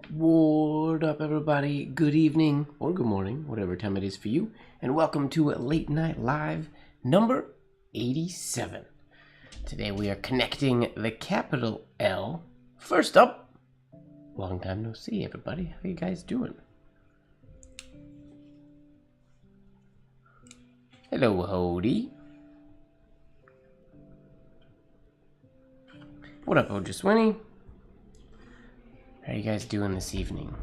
What up, everybody? Good evening or good morning, whatever time it is for you, and welcome to Late Night Live number 87. Today we are connecting the capital L. First up, long time no see, everybody. How you guys doing? Hello, Hody. What up, Ojaswinny? How are you guys doing this evening?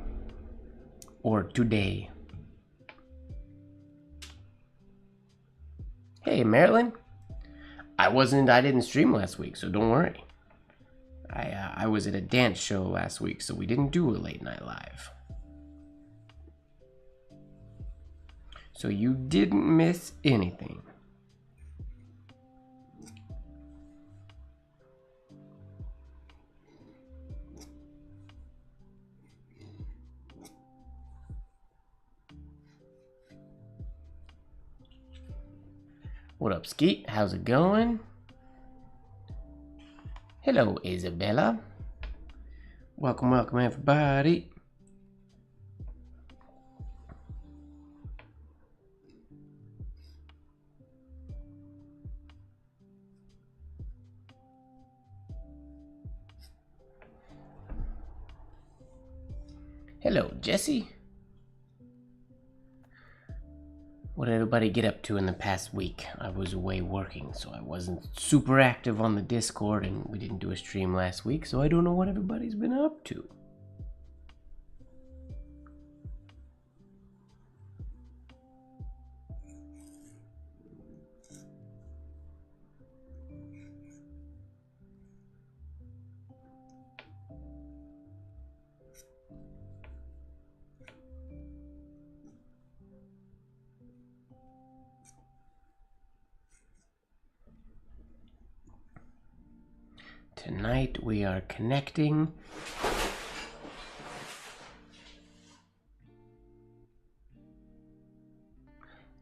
Or today? Hey, Marilyn. I didn't stream last week, so don't worry. I was at a dance show last week, so we didn't do a late night live. So you didn't miss anything. What up, Skeet? How's it going? Hello, Isabella. Welcome, welcome, everybody. Hello, Jesse. What did everybody get up to in the past week? I was away working, so I wasn't super active on the Discord, and we didn't do a stream last week, so I don't know what everybody's been up to. Tonight we are connecting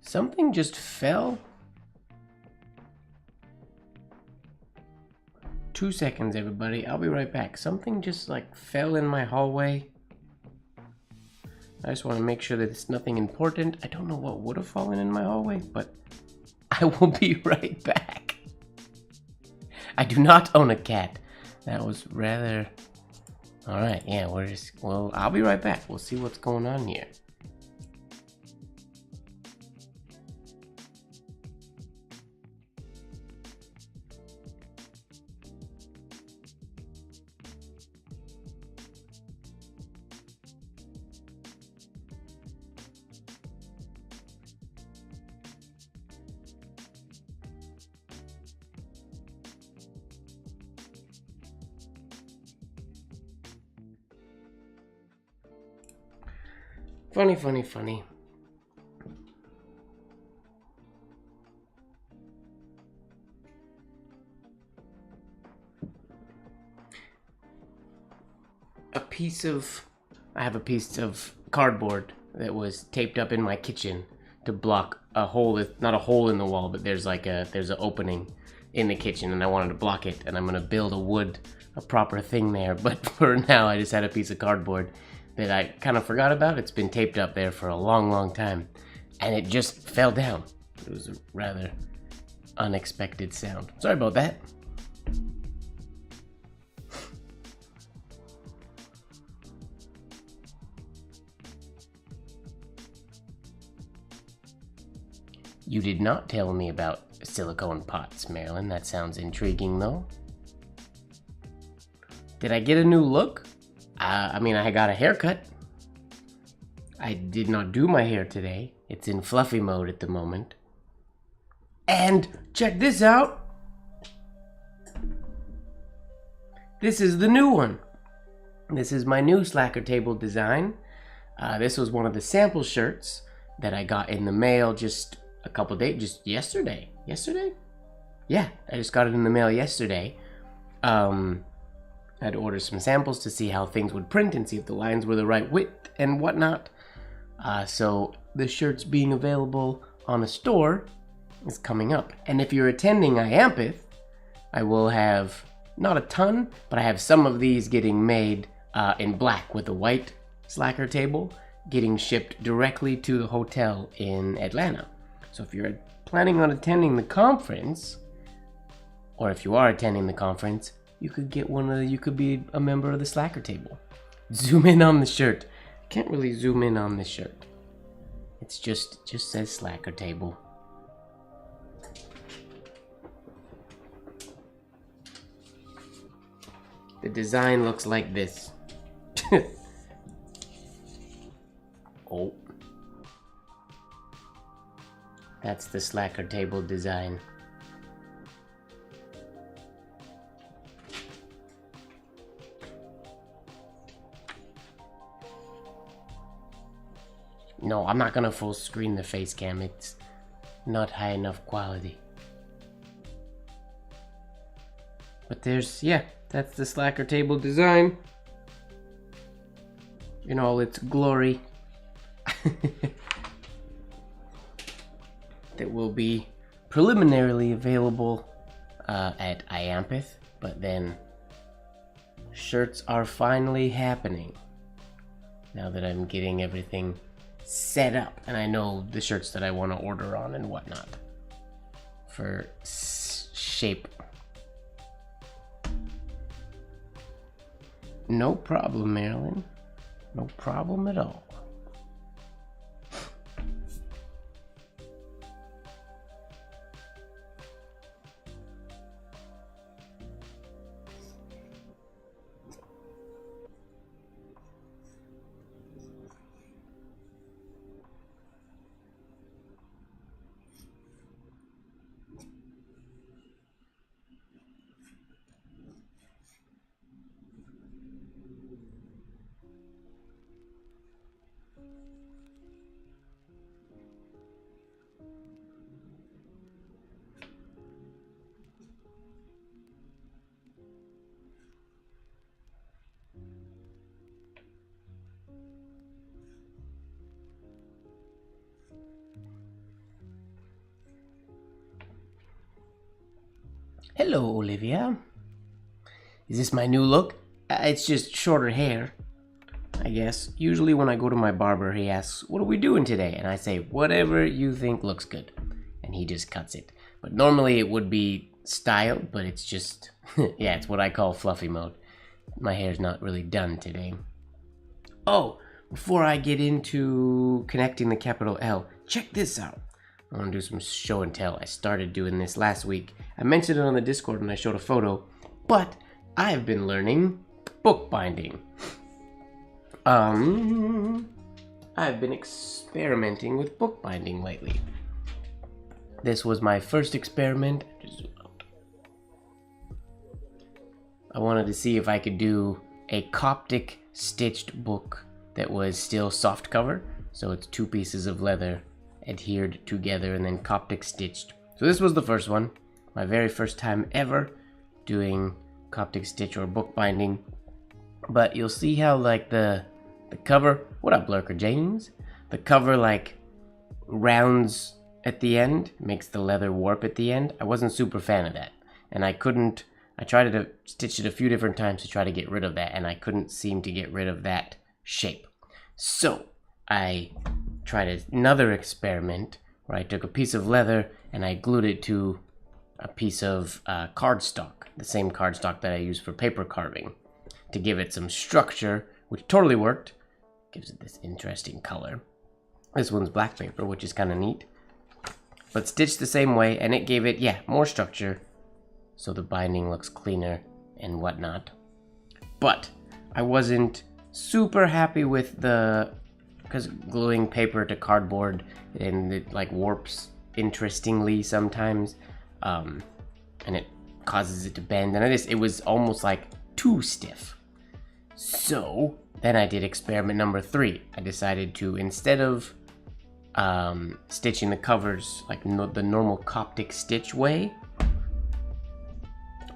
something just fell. 2 seconds, everybody. I'll be right back. Something just like fell in my hallway. I just want to make sure that it's nothing important. I don't know what would have fallen in my hallway, but I will be right back. I do not own a cat. That was rather... Alright, yeah, well, I'll be right back. We'll see what's going on here. Funny. I have a piece of cardboard that was taped up in my kitchen to block a hole, not a hole in the wall, but there's an opening in the kitchen, and I wanted to block it, and I'm gonna build a proper thing there, but for now I just had a piece of cardboard that I kind of forgot about. It's been taped up there for a long time, and it just fell down. It was a rather unexpected sound. Sorry about that. You did not tell me about silicone pots, Marilyn. That sounds intriguing, though. Did I get a new look? I got a haircut. I did not do my hair today. It's in fluffy mode at the moment. And check this out. This is the new one. This is my new Slacker table design. This was one of the sample shirts that I got in the mail just a couple days, just yesterday. Yesterday? Yeah, I just got it in the mail yesterday. I had to order some samples to see how things would print and see if the lines were the right width and whatnot. So the shirt's being available on a store is coming up. And if you're attending IAMPITH, I will have, not a ton, but I have some of these getting made in black with a white slacker table, getting shipped directly to the hotel in Atlanta. So if you're planning on attending the conference, or if you are attending the conference, you could get you could be a member of the slacker table. Zoom in on the shirt. Can't really zoom in on the shirt. It just says slacker table. The design looks like this. Oh. That's the slacker table design. No, I'm not gonna full screen the face cam. It's not high enough quality. But that's the slacker table design in all its glory. That will be preliminarily available at Iampith, but then shirts are finally happening now that I'm getting everything set up and I know the shirts that I want to order on and whatnot for shape. No problem, Marilyn. No problem at all. Hello, Olivia. Is this my new look? It's just shorter hair, I guess. Usually when I go to my barber, he asks, what are we doing today? And I say, whatever you think looks good. And he just cuts it. But normally it would be styled, but it's just, yeah, it's what I call fluffy mode. My hair's not really done today. Oh, before I get into connecting the capital L, check this out. I want to do some show and tell. I started doing this last week. I mentioned it on the Discord when I showed a photo, but I've been learning bookbinding. I've been experimenting with bookbinding lately. This was my first experiment. I wanted to see if I could do a Coptic stitched book that was still soft cover, so it's 2 pieces of leather adhered together and then Coptic stitched. So this was the first one, my very first time ever doing Coptic stitch or bookbinding. But you'll see how like the cover, what up Lurker James? The cover like rounds at the end, makes the leather warp at the end. I wasn't super fan of that, and I tried to stitch it a few different times to try to get rid of that, and I couldn't seem to get rid of that shape. So I tried another experiment where I took a piece of leather and I glued it to a piece of cardstock, the same cardstock that I use for paper carving, to give it some structure, which totally worked. Gives it this interesting color. This one's black paper, which is kind of neat, but stitched the same way, and it gave it, yeah, more structure, so the binding looks cleaner and whatnot. But I wasn't super happy with because gluing paper to cardboard, and it like warps interestingly sometimes, and it causes it to bend, and it was almost like too stiff. So then I did experiment number 3. I decided to, instead of stitching the covers like the normal Coptic stitch way,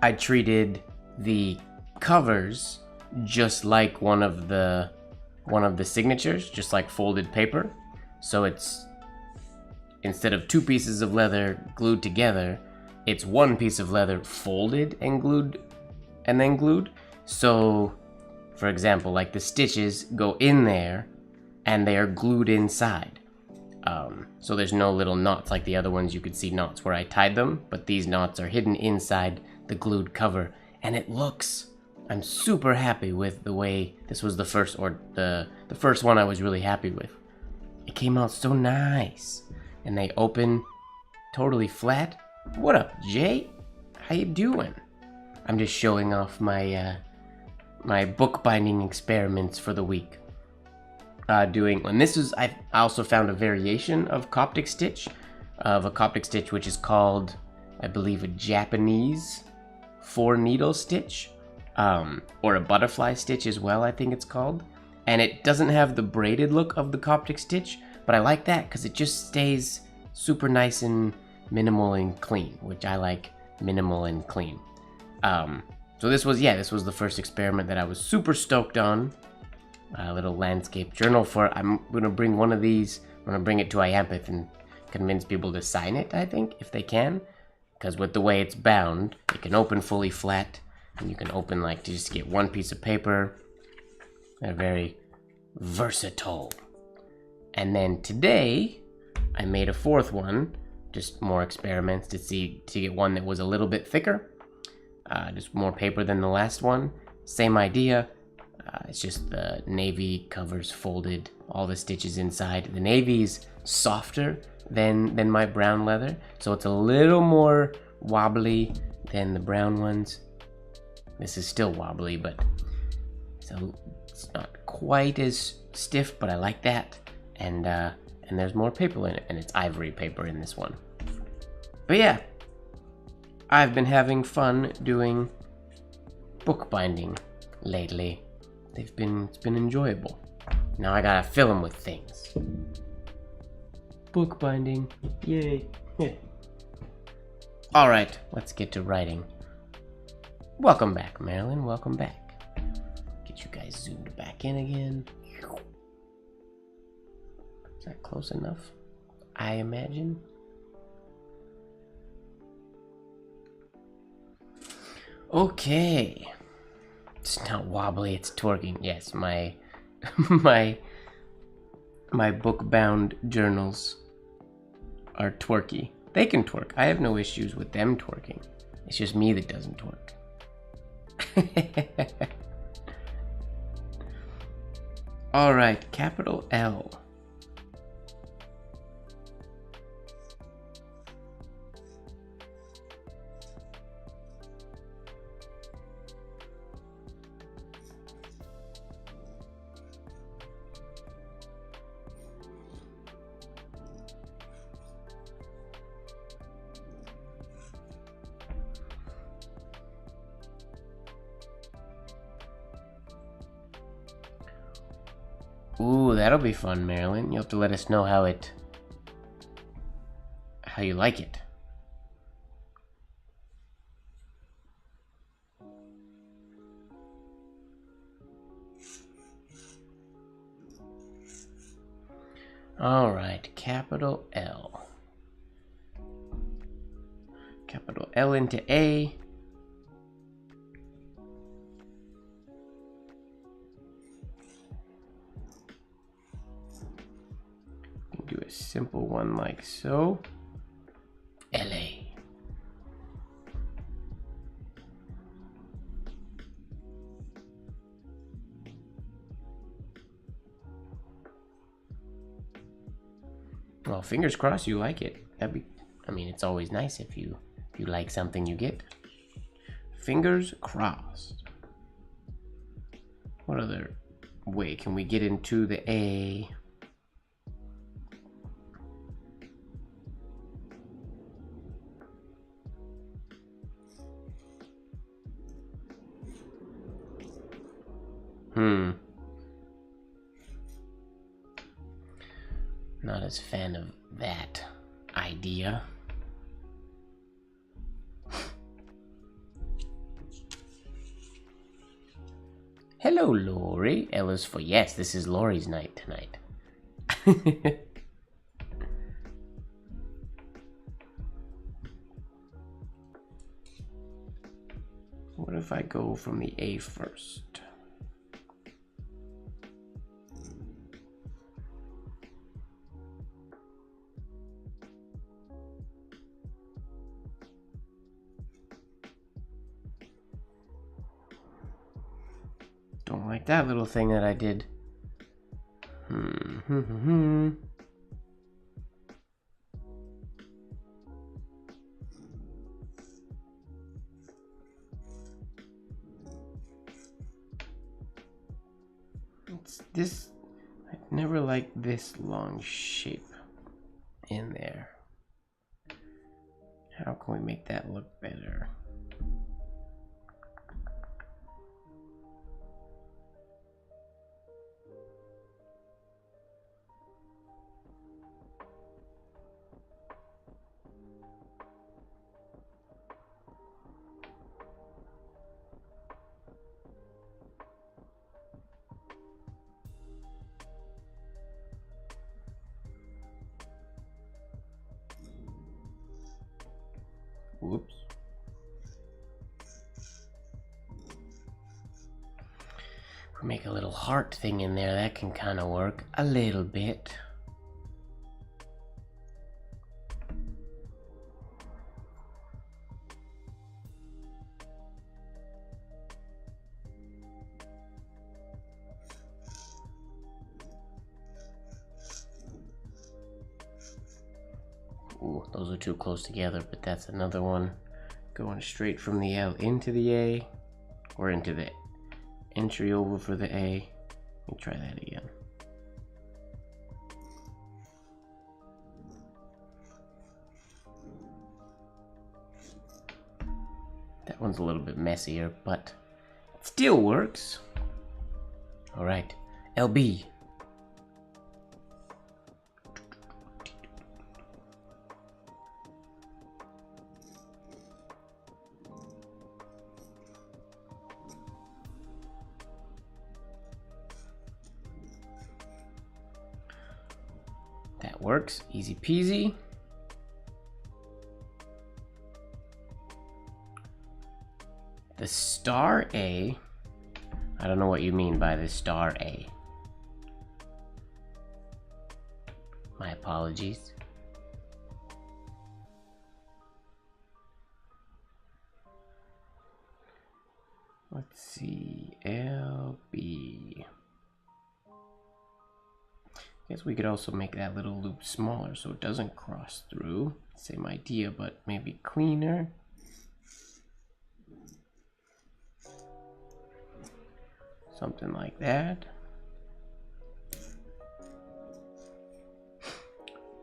I treated the covers just like one of the signatures, just like folded paper. So it's, instead of 2 pieces of leather glued together, it's 1 piece of leather folded and glued and then glued. So For example, like the stitches go in there and they are glued inside. So there's no little knots like the other ones. You could see knots where I tied them, but these knots are hidden inside the glued cover, and it looks, I'm super happy with the way this was the first one I was really happy with. It came out so nice, and they open totally flat. What up, Jay? How you doing? I'm just showing off my my bookbinding experiments for the week. And this is, I also found a variation of Coptic stitch, which is called, I believe, a Japanese 4-needle stitch, or a butterfly stitch as well, I think it's called. And it doesn't have the braided look of the Coptic stitch, but I like that because it just stays super nice and minimal and clean, which I like minimal and clean. So this was the first experiment that I was super stoked on. A little landscape journal I'm gonna bring one of these. I'm gonna bring it to Iampith and convince people to sign it, I think, if they can. Because with the way it's bound, it can open fully flat, and you can open like to just get one piece of paper. They're very versatile. And then today, I made a 4th one, just more experiments to get one that was a little bit thicker. Just more paper than the last one. Same idea. It's just the navy covers folded, all the stitches inside. The navy's softer than my brown leather, so it's a little more wobbly than the brown ones. This is still wobbly, but so it's not quite as stiff, but I like that. And there's more paper in it, and it's ivory paper in this one. But yeah, I've been having fun doing bookbinding lately. It's been enjoyable. Now I gotta fill them with things. Bookbinding, yay. Alright, let's get to writing. Welcome back, Marilyn, welcome back. Get you guys zoomed back in again. Is that close enough? I imagine. Okay. It's not wobbly, it's twerking. Yes, my book-bound journals are twerky. They can twerk. I have no issues with them twerking. It's just me that doesn't twerk. Alright, capital L. Ooh, that'll be fun, Marilyn. You'll have to let us know how you like it. Alright, capital L. Capital L into A. Do a simple one like so. LA. Well, fingers crossed you like it. I mean, it's always nice if you like something you get. Fingers crossed. What other way can we get into the A? Not as fan of that idea. Hello, Lori. L is for yes, this is Lori's night tonight. What if I go from the A first? Don't like that little thing that I did. It's this. I never liked this long shape in there. How can we make that look better? Whoops. We make a little heart thing in there. That can kind of work a little bit. Ooh, those are too close together, but that's another one. Going straight from the L into the A, or into the entry over for the A. Let me try that again. That one's a little bit messier, but it still works. All right, LB. That works, easy peasy. The star A, I don't know what you mean by the star A. My apologies. Let's see, LB. Guess we could also make that little loop smaller so it doesn't cross through. Same idea, but maybe cleaner. Something like that.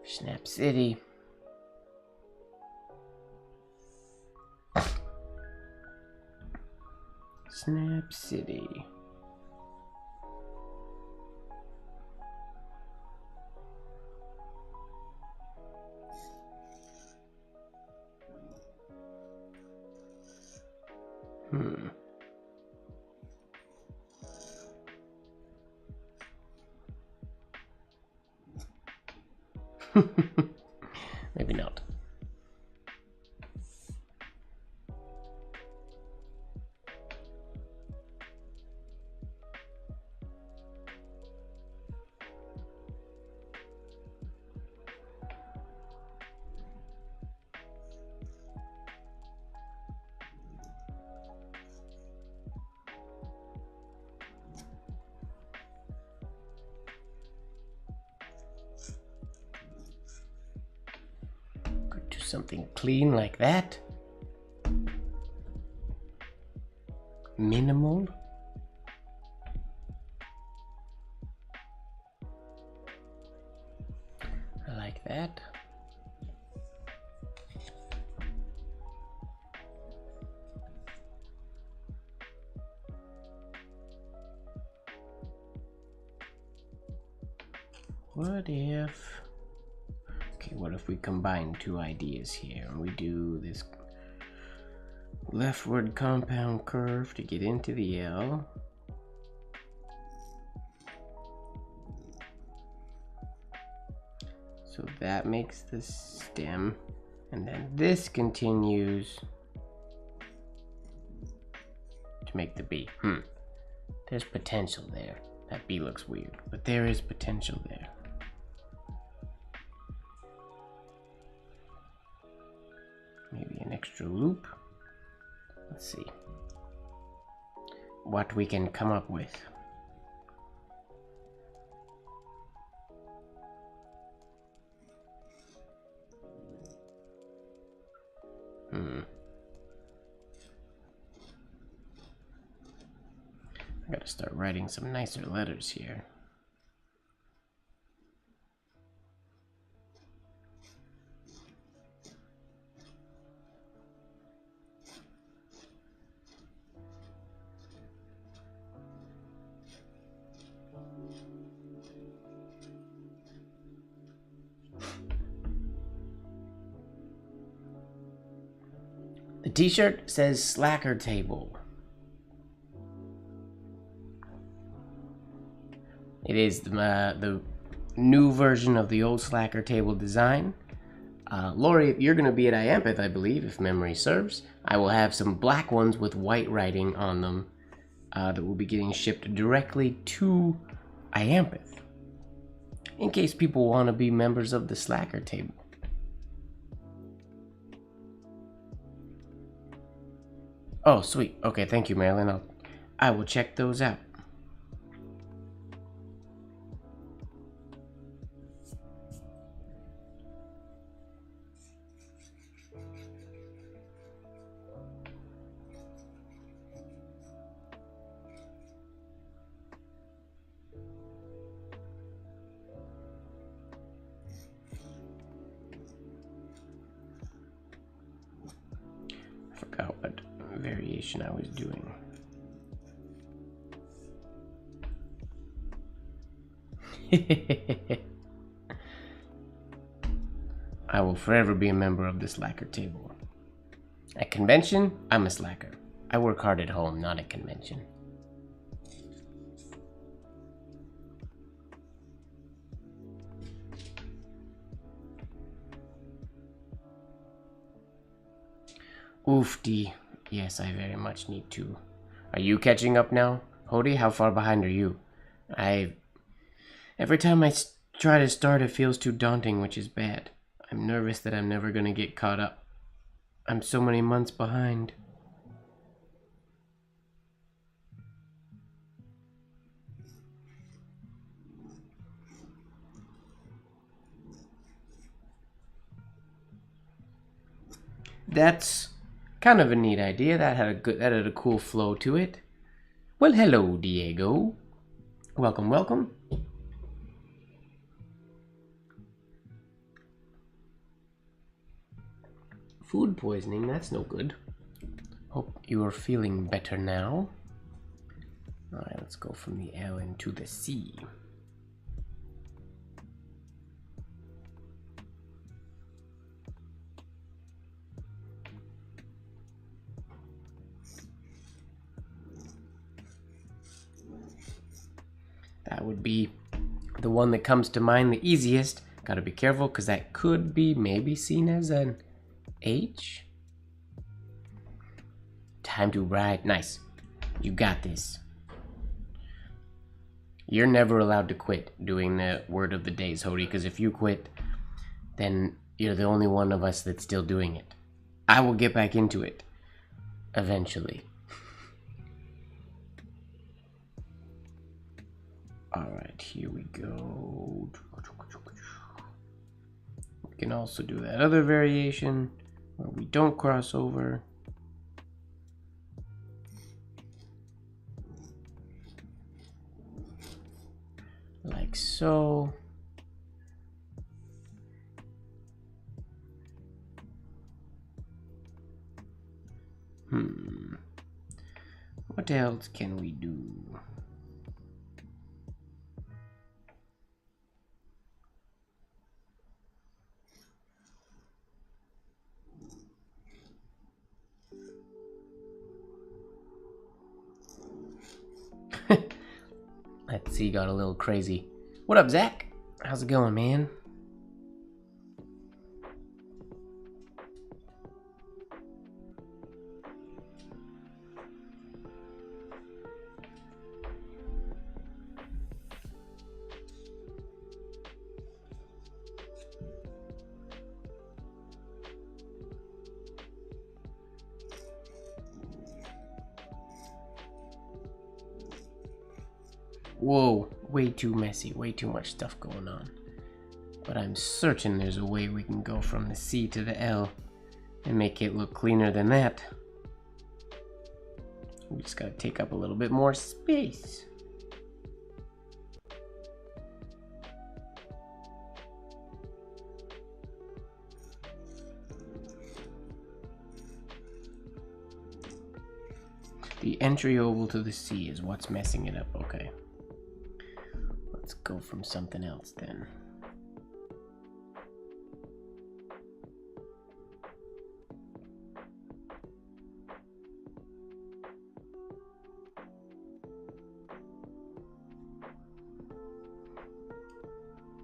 Snap City. Snap City. Maybe not. Something clean like that. Minimal. I like that. What if... Okay, what if we combine two ideas here and we do this leftward compound curve to get into the L. So that makes the stem, and then this continues to make the B. There's potential there. That B looks weird, but there is potential there. Maybe an extra loop. Let's see. what we can come up with. I gotta start writing some nicer letters here. The t-shirt says Slacker Table. It is the new version of the old Slacker Table design. Lori, you're going to be at Iampith, I believe, if memory serves. I will have some black ones with white writing on them that will be getting shipped directly to Iampith, in case people want to be members of the Slacker Table. Oh, sweet. Okay, thank you, Marilyn. I will check those out. I forgot what variation I was doing. I will forever be a member of the Slacker Table. At convention, I'm a slacker. I work hard at home, not at convention. Oofty. Yes, I very much need to. Are you catching up now? Hody, how far behind are you? Every time I try to start, it feels too daunting, which is bad. I'm nervous that I'm never gonna get caught up. I'm so many months behind. That's kind of a neat idea. That had a cool flow to it. Well, hello, Diego. Welcome, welcome. Food poisoning, that's no good. Hope you are feeling better now. Alright, let's go from the L into the C. That would be the one that comes to mind the easiest. Gotta be careful because that could be maybe seen as an H. Time to write. Nice. You got this. You're never allowed to quit doing the word of the days, Hody, because if you quit, then you're the only one of us that's still doing it. I will get back into it eventually. Alright, here we go. We can also do that other variation where we don't cross over. Like so. What else can we do? That C got a little crazy. What up, Zach? How's it going, man? Whoa, way too messy, way too much stuff going on. But I'm certain there's a way we can go from the C to the L and make it look cleaner than that. We just gotta take up a little bit more space. The entry oval to the C is what's messing it up. Okay. Let's go from something else then.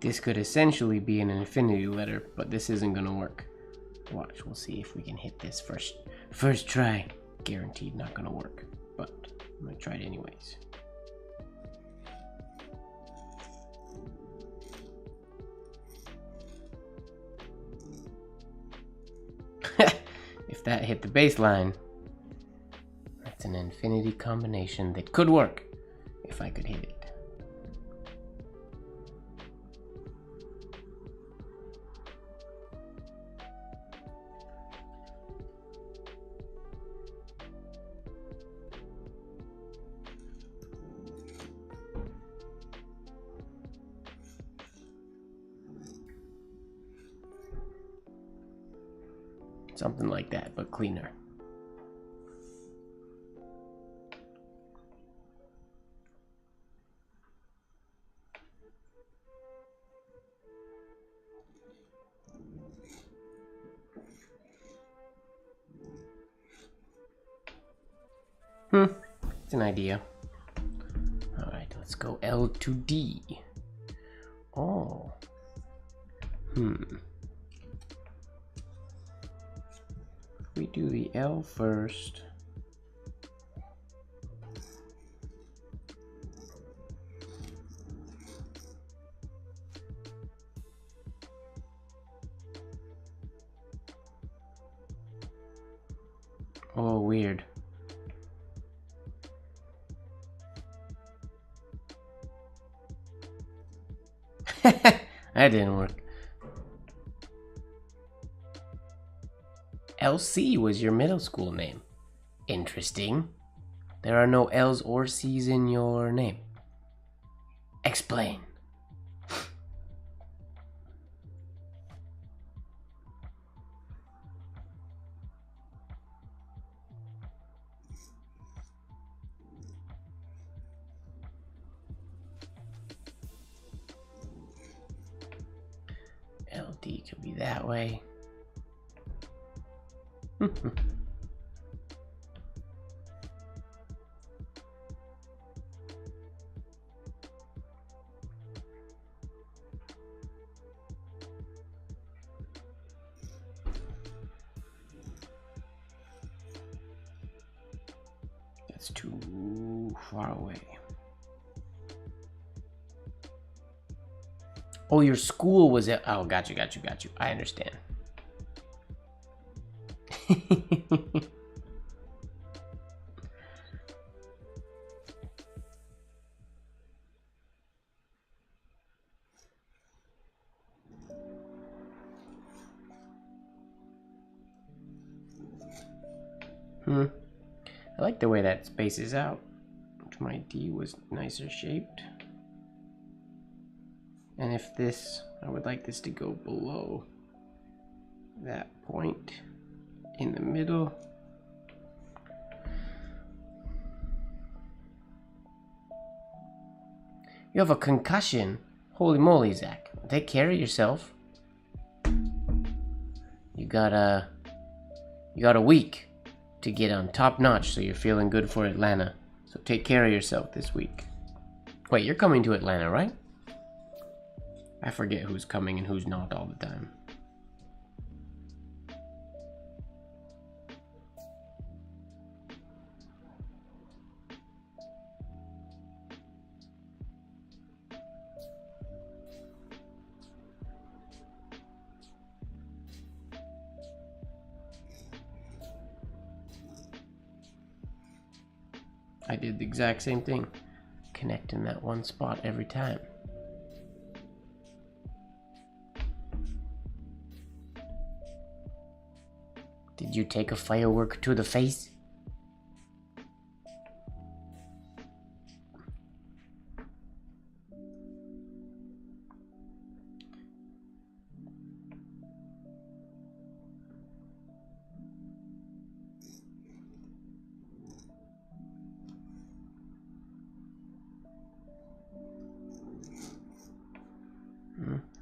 This could essentially be an infinity letter, but this isn't gonna work. Watch, we'll see if we can hit this first try. Guaranteed not gonna work, but I'm gonna try it anyways. If that hit the baseline, that's an infinity combination that could work if I could hit it. Something like that, but cleaner. It's an idea. Alright, let's go L to D. Oh. We do the L first. Oh, weird. That didn't work. LC was your middle school name. Interesting. There are no L's or C's in your name. Explain. LD could be that way. That's too far away. Oh, your school was at... Oh, got you. I understand. I like the way that spaces out. My D was nicer shaped. And if this, I would like this to go below that point in the middle. You have a concussion. Holy moly, Zach. Take care of yourself. You got a week to get on top notch, so you're feeling good for Atlanta. So take care of yourself this week. Wait, you're coming to Atlanta, right? I forget who's coming and who's not all the time. I did the exact same thing. connect in that one spot every time. Did you take a firework to the face?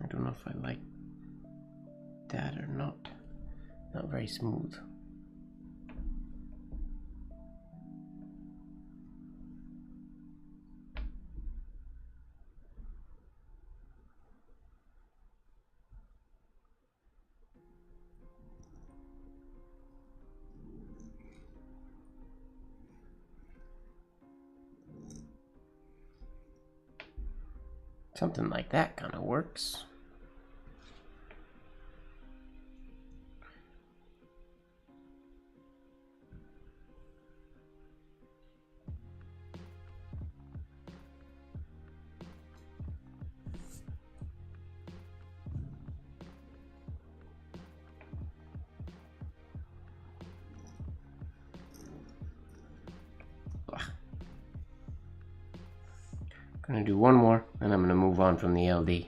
I don't know if I like that or not. Not very smooth. Something like that kind of works. Gonna do one more, and I'm gonna move on from the LD.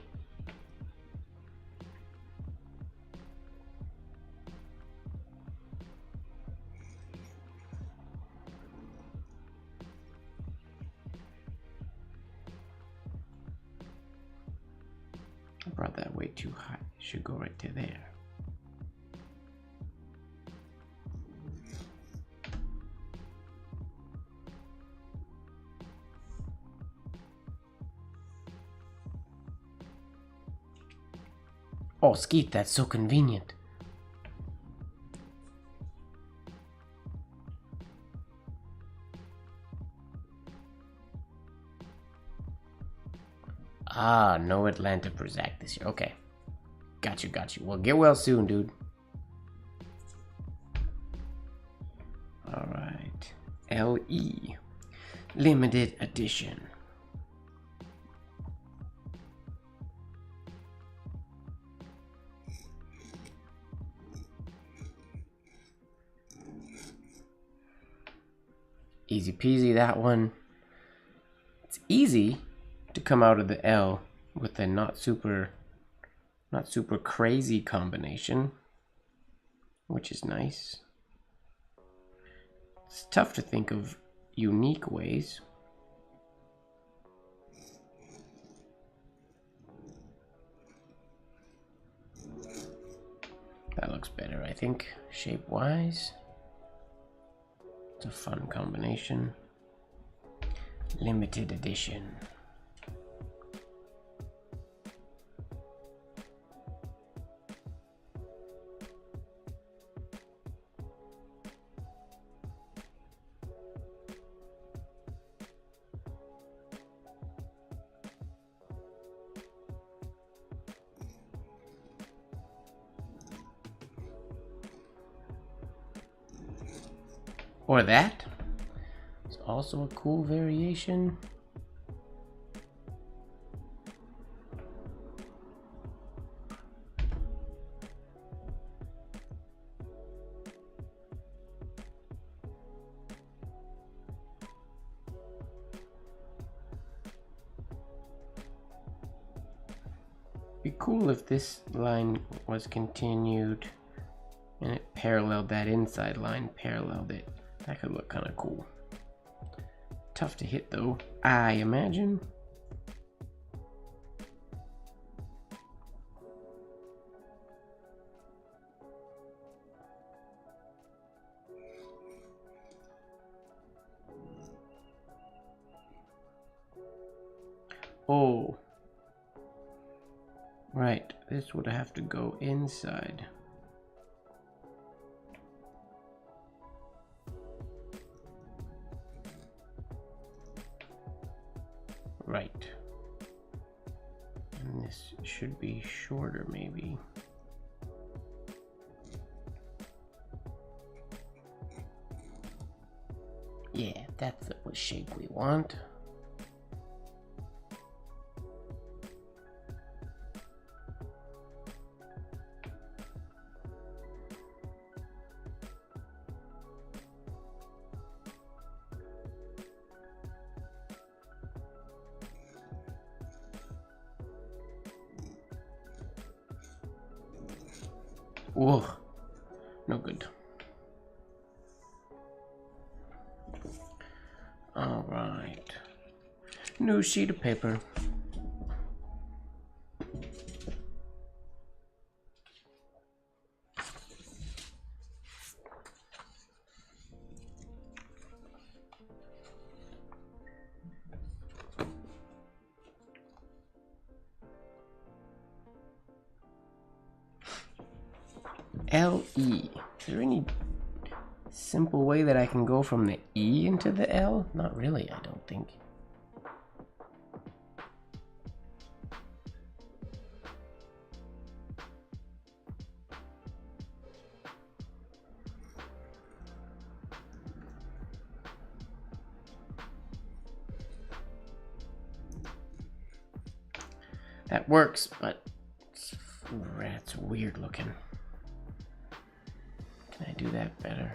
I brought that way too high. It should go right to there. Oh, Skeet, that's so convenient. Ah, no Atlanta Prozac this year. Okay. Got you. Well, get well soon, dude. Alright. LE. Limited edition. Easy peasy, that one. It's easy to come out of the L with a not super crazy combination, which is nice. It's tough to think of unique ways. That looks better, I think, shape-wise. It's a fun combination. Limited edition. Or that. It's also a cool variation. Be cool if this line was continued and it paralleled that inside line, paralleled it. That could look kind of cool. Tough to hit though, I imagine. Oh. Right, this would have to go inside. Right. And this should be shorter, maybe. Yeah, that's the shape we want. Whoa. No good. Alright. New sheet of paper. L-E. Is there any simple way that I can go from the E into the L? Not really, I don't think. That works, but it's weird looking. Can I do that better?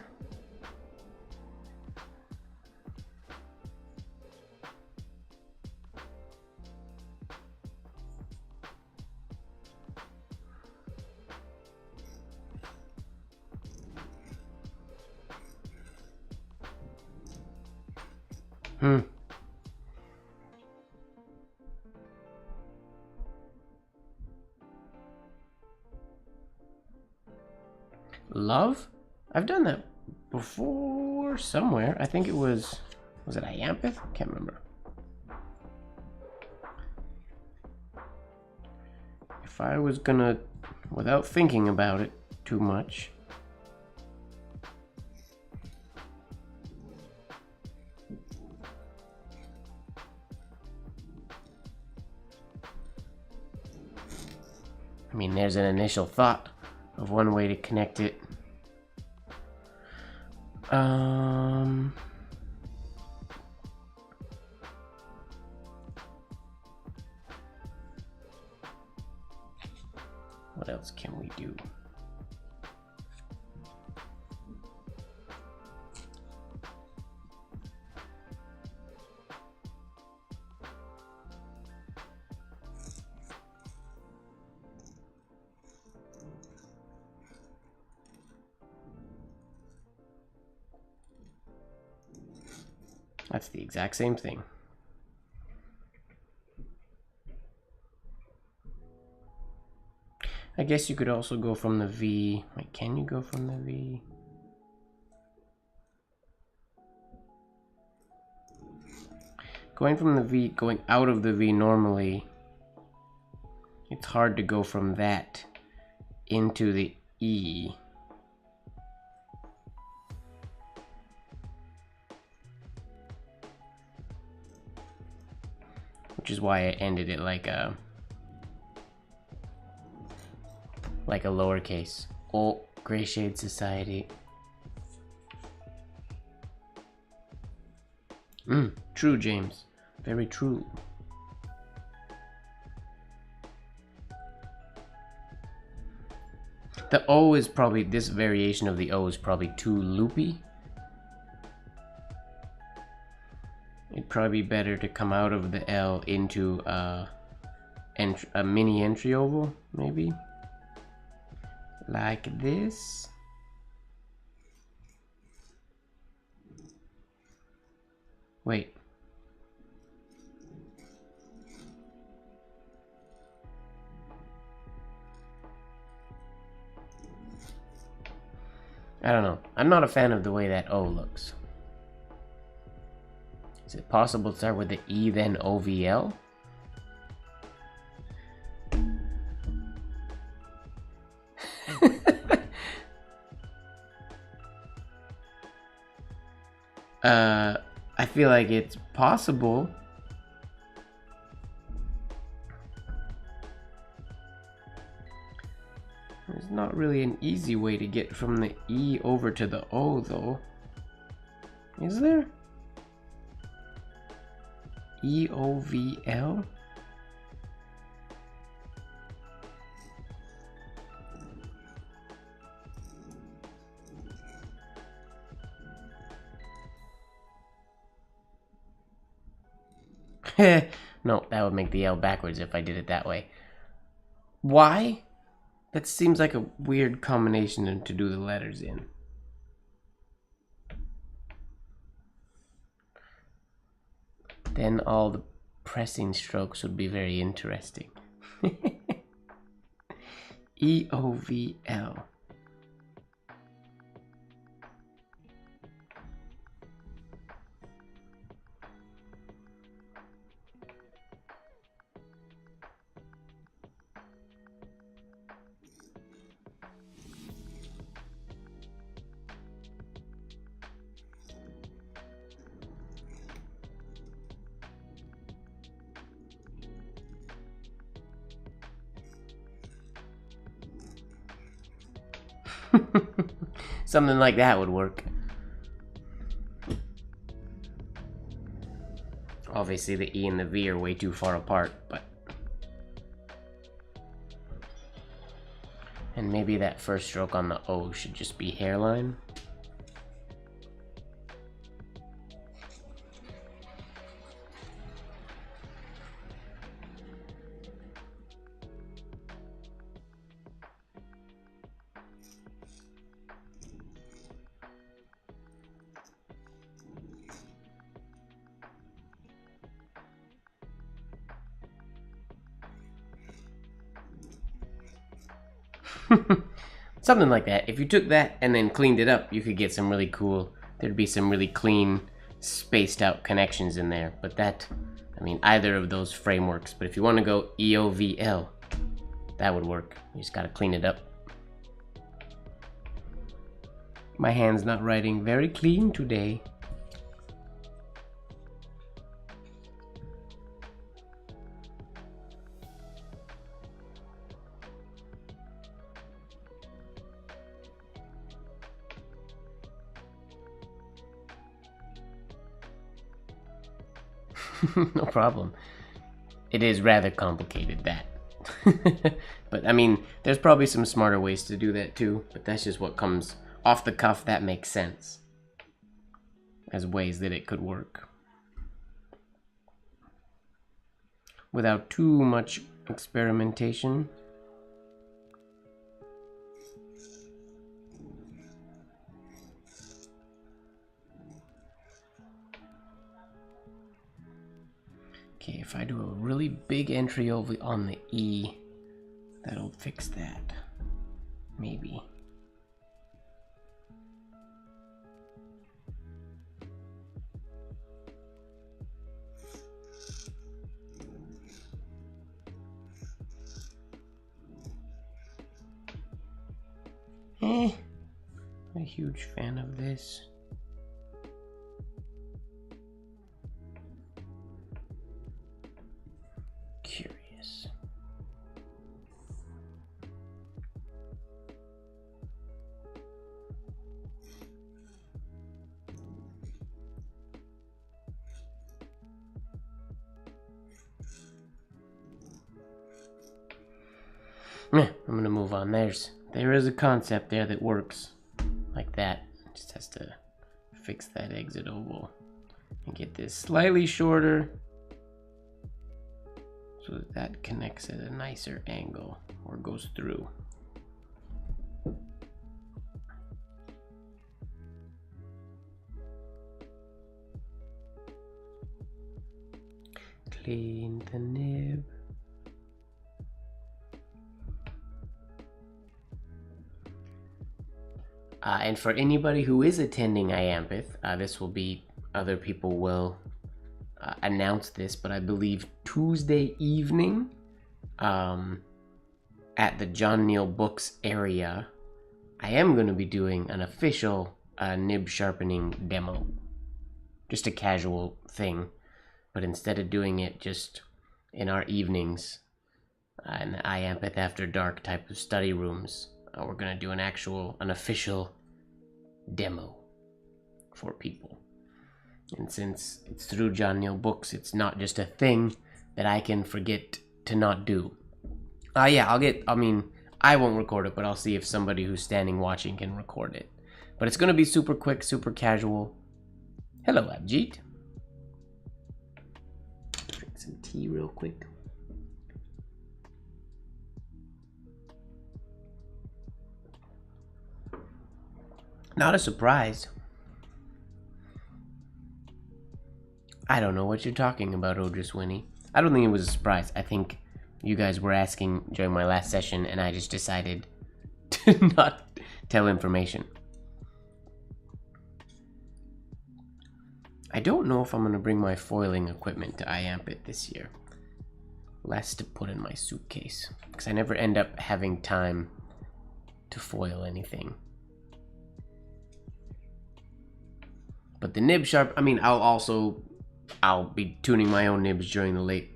Love? I've done that before somewhere. I think it was it Iampith? Can't remember. If I was gonna, without thinking about it too much, I mean, there's an initial thought of one way to connect it. What else can we do? That's the exact same thing. I guess you could also go from the V. Wait, can you go from the V? Going from the V, going out of the V normally, it's hard to go from that into the E. Which is why I ended it like a lowercase. Oh, Gray Shade Society. True, James. Very true. The O is probably, this variation of the O is probably too loopy. It'd probably be better to come out of the L into a mini entry oval, maybe. Like this. Wait. I don't know. I'm not a fan of the way that O looks. Is it possible to start with the E then OVL? I feel like it's possible. There's not really an easy way to get from the E over to the O though. Is there? EOVL? No, that would make the L backwards if I did it that way. Why? That seems like a weird combination to do the letters in. Then all the pressing strokes would be very interesting. EOVL. Something like that would work. Obviously the E and the V are way too far apart, but... And maybe that first stroke on the O should just be hairline. Something like that. If you took that and then cleaned it up, you could get some really cool, there'd be some really clean, spaced out connections in there. But that, I mean, either of those frameworks. But if you want to go EOVL, that would work. You just gotta clean it up. My hand's not writing very clean today. No problem. It is rather complicated, that. But I mean, there's probably some smarter ways to do that too, but that's just what comes off the cuff that makes sense as ways that it could work without too much experimentation. Okay, if I do a really big entry over on the E, that'll fix that. Maybe. I'm a huge fan of this. Curious. I'm gonna move on. There is a concept there that works like that. Just has to fix that exit oval and get this slightly shorter so that that connects at a nicer angle or goes through. Clean the nib. And for anybody who is attending IAMPITH, this will be, other people will announce this, but I believe Tuesday evening at the John Neal Books area, I am going to be doing an official nib sharpening demo. Just a casual thing, but instead of doing it just in our evenings in the IAMPITH After Dark type of study rooms, we're going to do an official demo for people. And since it's through John Neal Books, it's not just a thing that I can forget to not do. Yeah, I won't record it, but I'll see if somebody who's standing watching can record it. But it's going to be super quick, super casual. Hello, Abjeet. Drink some tea real quick. Not a surprise. I don't know what you're talking about, Odris Winnie. I don't think it was a surprise. I think you guys were asking during my last session, and I just decided to not tell information. I don't know if I'm going to bring my foiling equipment to IAMPIT this year. Less to put in my suitcase, because I never end up having time to foil anything. But the nib sharp, I mean, I'll be tuning my own nibs during the late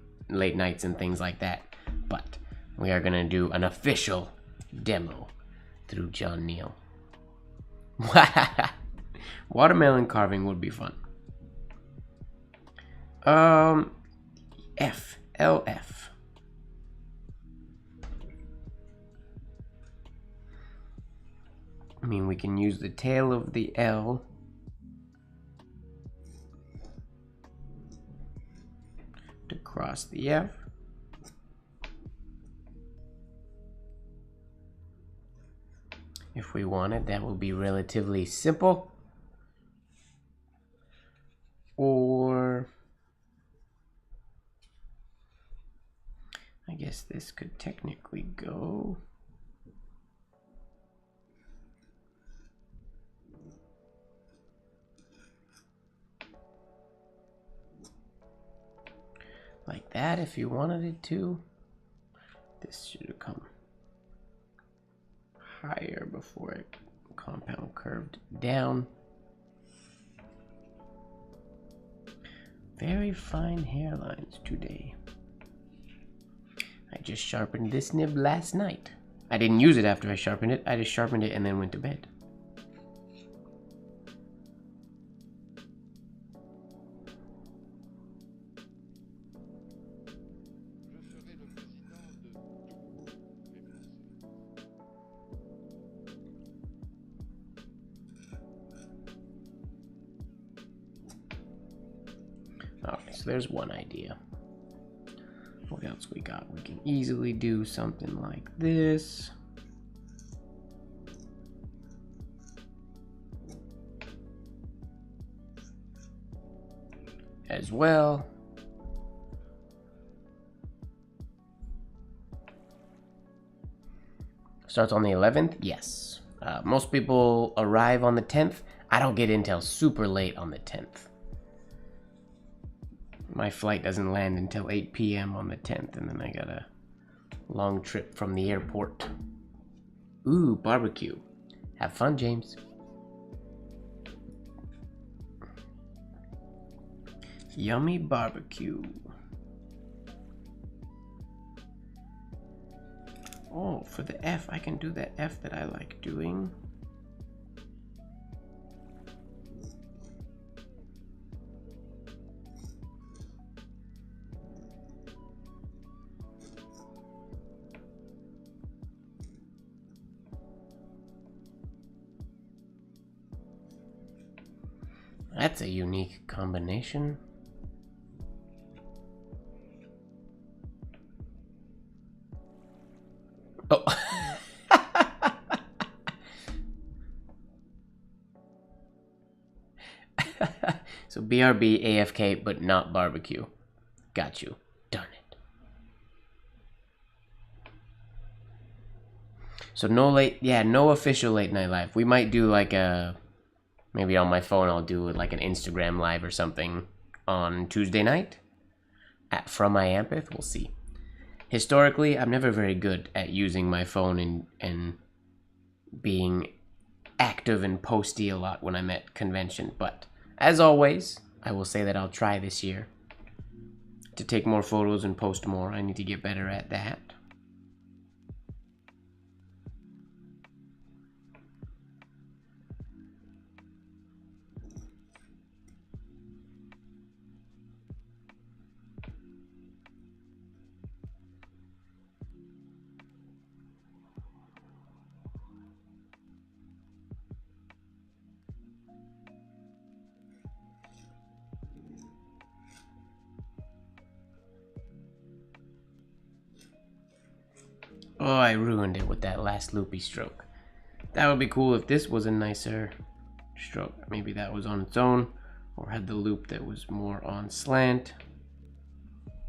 nights and things like that. But we are gonna do an official demo through John Neal. Watermelon carving would be fun. LF. I mean, we can use the tail of the L to cross the F. If we wanted, that would be relatively simple. Or I guess this could technically go like that if you wanted it to. This should have come higher before it compound curved down. Very fine hairlines today. I just sharpened this nib last night. I didn't use it after I sharpened it. I just sharpened it and then went to bed. Alright, so there's one idea. What else we got? We can easily do something like this. As well. Starts on the 11th? Yes. Most people arrive on the 10th. I don't get in till super late on the 10th. My flight doesn't land until 8 p.m. on the 10th, and then I got a long trip from the airport. Ooh, barbecue. Have fun, James. Yummy barbecue. Oh, for the F, I can do that F that I like doing. That's a unique combination. Oh. So BRB, AFK, but not barbecue. Got you. Darn it. So no official late night live. We might do like a, maybe on my phone I'll do like an Instagram live or something on Tuesday night from IAMPIT. We'll see. Historically, I'm never very good at using my phone and being active and posty a lot when I'm at convention. But as always, I will say that I'll try this year to take more photos and post more. I need to get better at that. Oh, I ruined it with that last loopy stroke. That would be cool if this was a nicer stroke. Maybe that was on its own, or had the loop that was more on slant.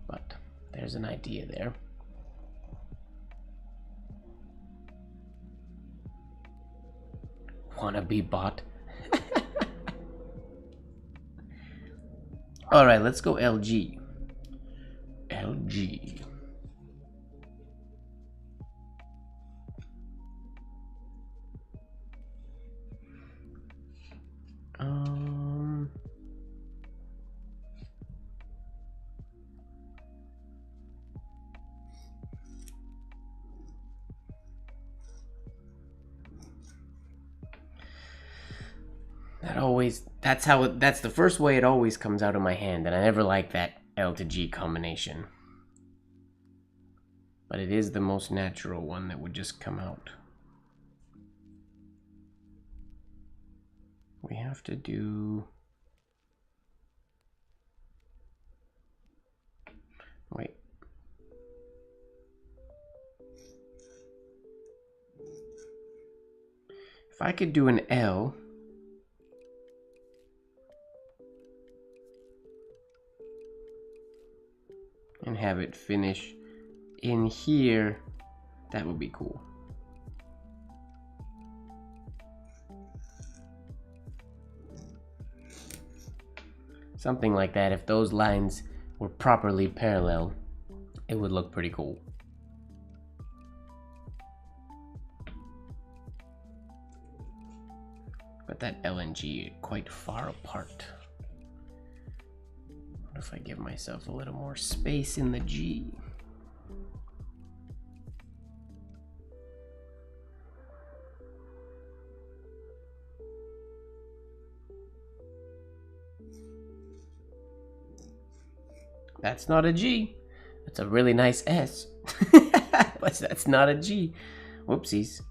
But there's an idea there. Wanna be bot? All right, let's go LG. LG. That's the first way it always comes out of my hand, and I never like that L to G combination. But it is the most natural one that would just come out. We have to do... Wait. If I could do an L... and have it finish in here, that would be cool. Something like that. If those lines were properly parallel, it would look pretty cool. But that L and G are quite far apart. What if I give myself a little more space in the G? That's not a G. That's a really nice S. But that's not a G. Whoopsies.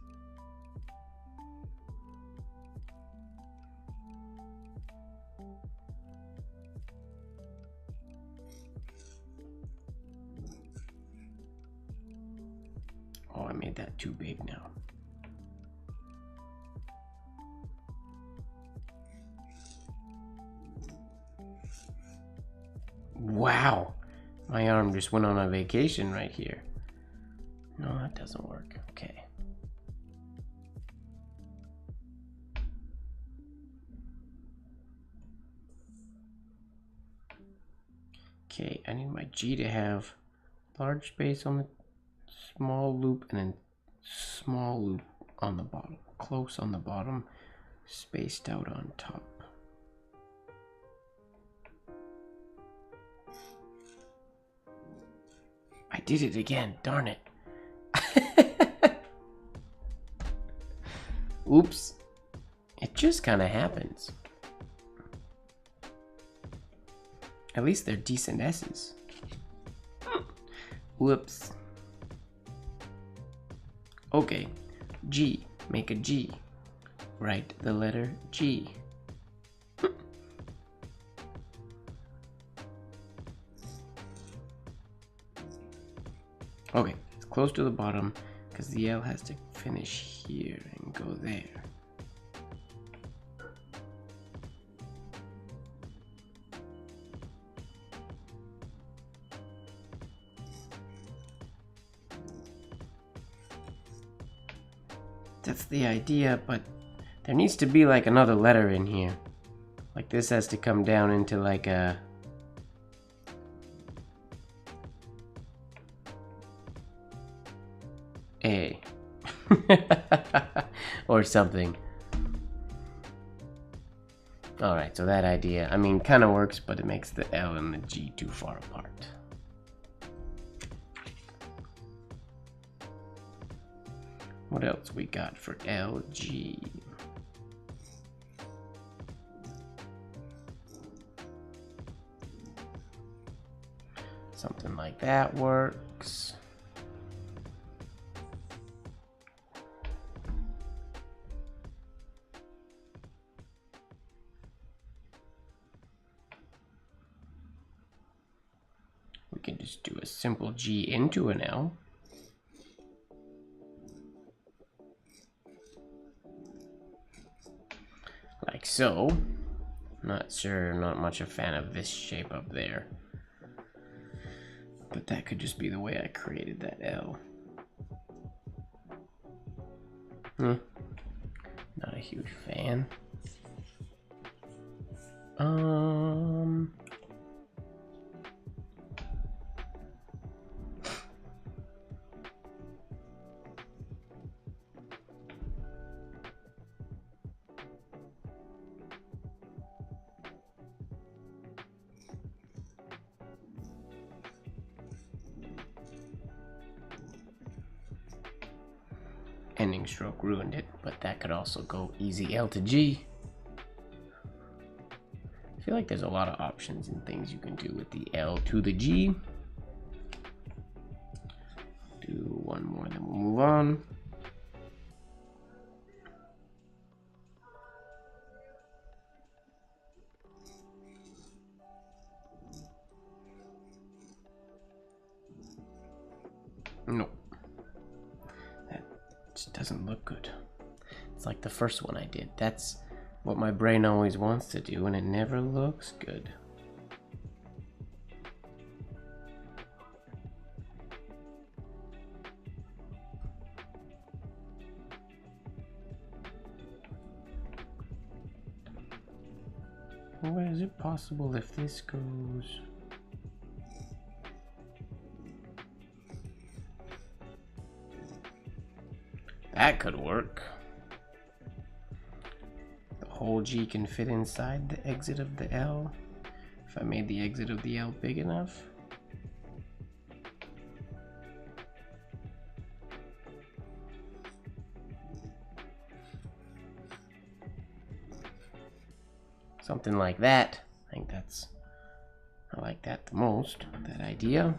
Oh, I made that too big now. Wow, my arm just went on a vacation right here. No, that doesn't work. Okay. Okay, I need my G to have large space on the small loop and then small loop on the bottom. Close on the bottom, spaced out on top. I did it again, darn it. Oops. It just kind of happens. At least they're decent S's. Whoops. Okay, G, make a G. Write the letter G. Okay, it's close to the bottom because the L has to finish here and go there. That's the idea, but there needs to be like another letter in here. Like this has to come down into like a... A. Or something. Alright, so that idea, I mean, kind of works, but it makes the L and the G too far apart. What else we got for L, G? Something like that works. We can just do a simple G into an L. Like so. so not sure, not much a fan of this shape up there. But that could just be the way I created that L. Not a huge fan. Ending stroke ruined it, but that could also go easy L to G. I feel like there's a lot of options and things you can do with the L to the G. Do one more, then we'll move on. Nope. That just doesn't look good. It's like the first one I did. That's what my brain always wants to do, and it never looks good. Well, is it possible if this goes... That could work. The whole G can fit inside the exit of the L if I made the exit of the L big enough. Something like that. I like that the most, that idea.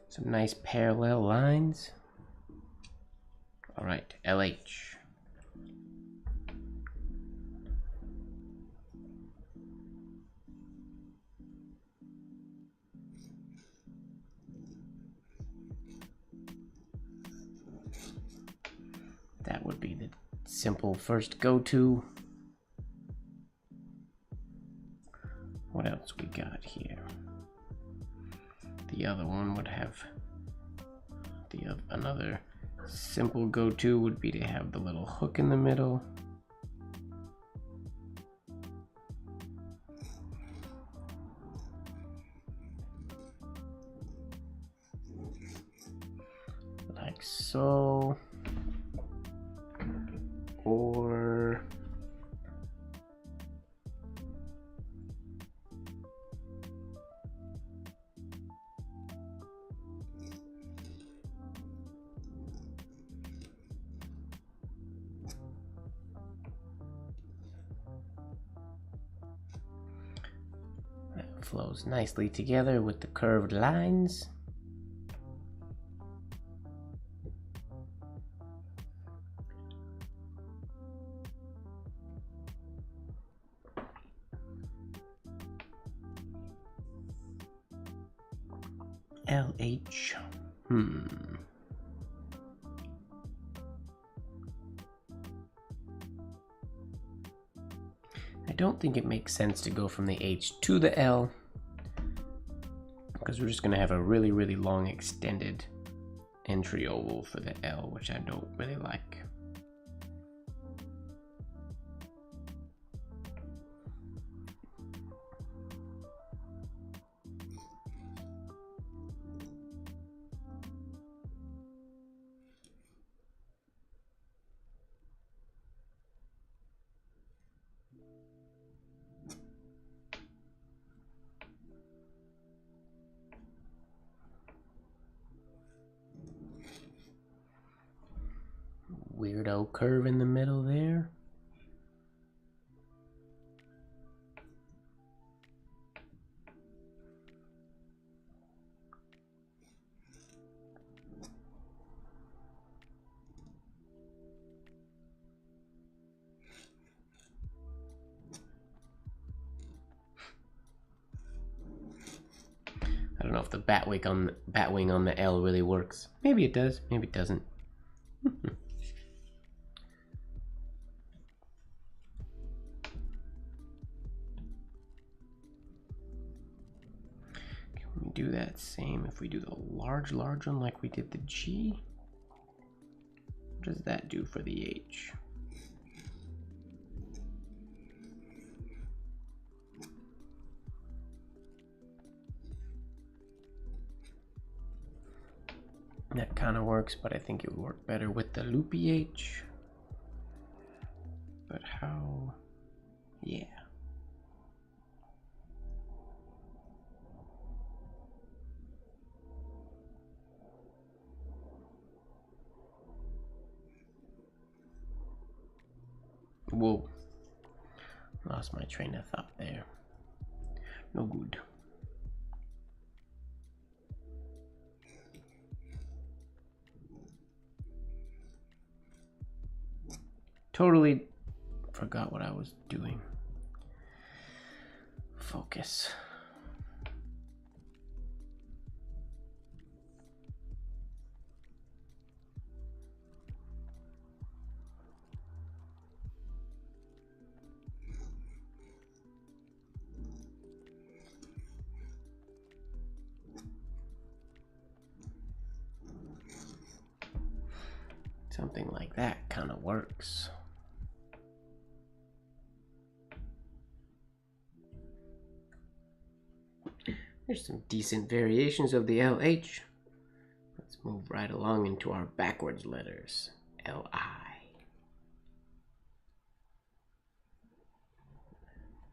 Some nice parallel lines. All right, LH. That would be the simple first go-to. What else we got here? The other one would have another simple go-to would be to have the little hook in the middle. Like so. Or that flows nicely together with the curved lines. LH. I don't think it makes sense to go from the H to the L because we're just going to have a really, really long extended entry oval for the L, which I don't really like. Weirdo curve in the middle there. I don't know if the batwing on the L really works. Maybe it does, maybe it doesn't. do that same if we do the large one like we did the G? What does that do for the H? That kind of works, but I think it would work better with the loopy H. But how? Yeah. Whoa. Lost my train of thought there. No good. Totally forgot what I was doing. Focus. Something like that kind of works. There's some decent variations of the LH. Let's move right along into our backwards letters. LI.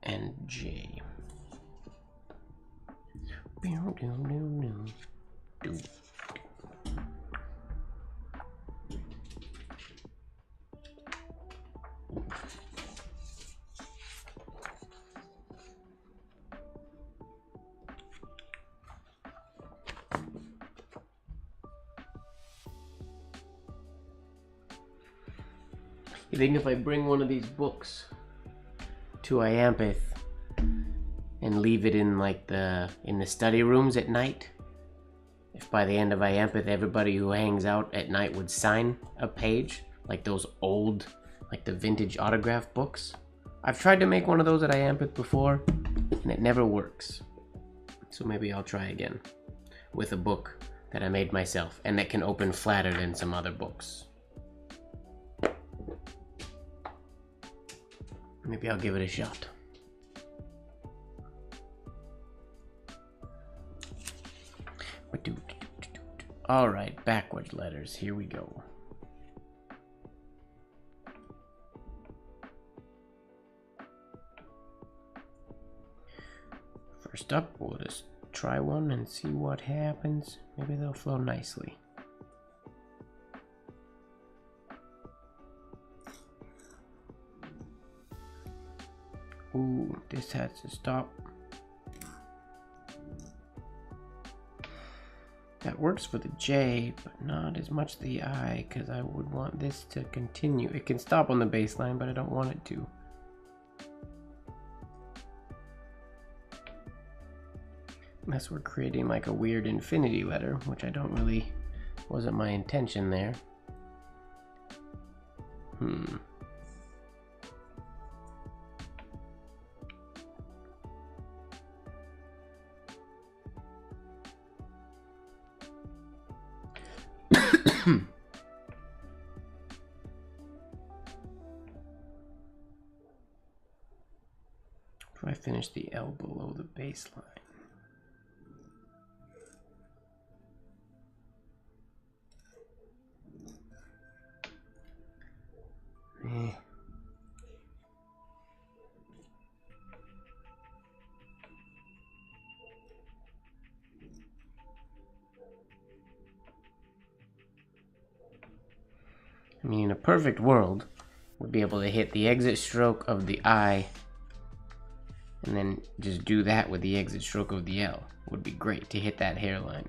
And J. You think if I bring one of these books to Iampith and leave it in like in the study rooms at night, if by the end of Iampith everybody who hangs out at night would sign a page, like those old, like the vintage autograph books? I've tried to make one of those at Iampith before, and it never works. So maybe I'll try again with a book that I made myself and that can open flatter than some other books. Maybe I'll give it a shot. All right, backwards letters. Here we go. First up, we'll just try one and see what happens. Maybe they'll flow nicely. Ooh, this has to stop. That works for the J, but not as much the I, because I would want this to continue. It can stop on the baseline, but I don't want it to. Unless we're creating like a weird infinity letter, which I don't really, wasn't my intention there. Do I finish the L below the baseline? I mean, in a perfect world, we'd be able to hit the exit stroke of the I and then just do that with the exit stroke of the L. Would be great to hit that hairline.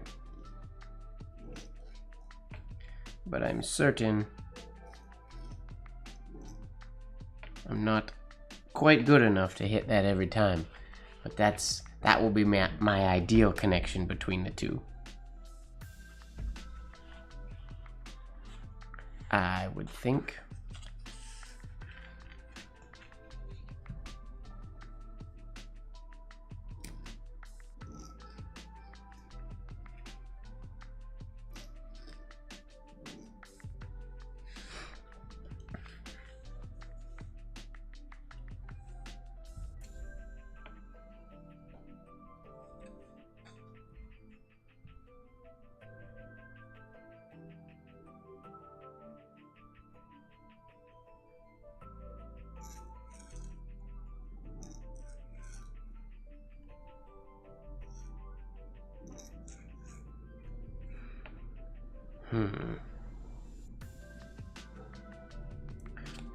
But I'm certain I'm not quite good enough to hit that every time. But that will be my ideal connection between the two. I would think.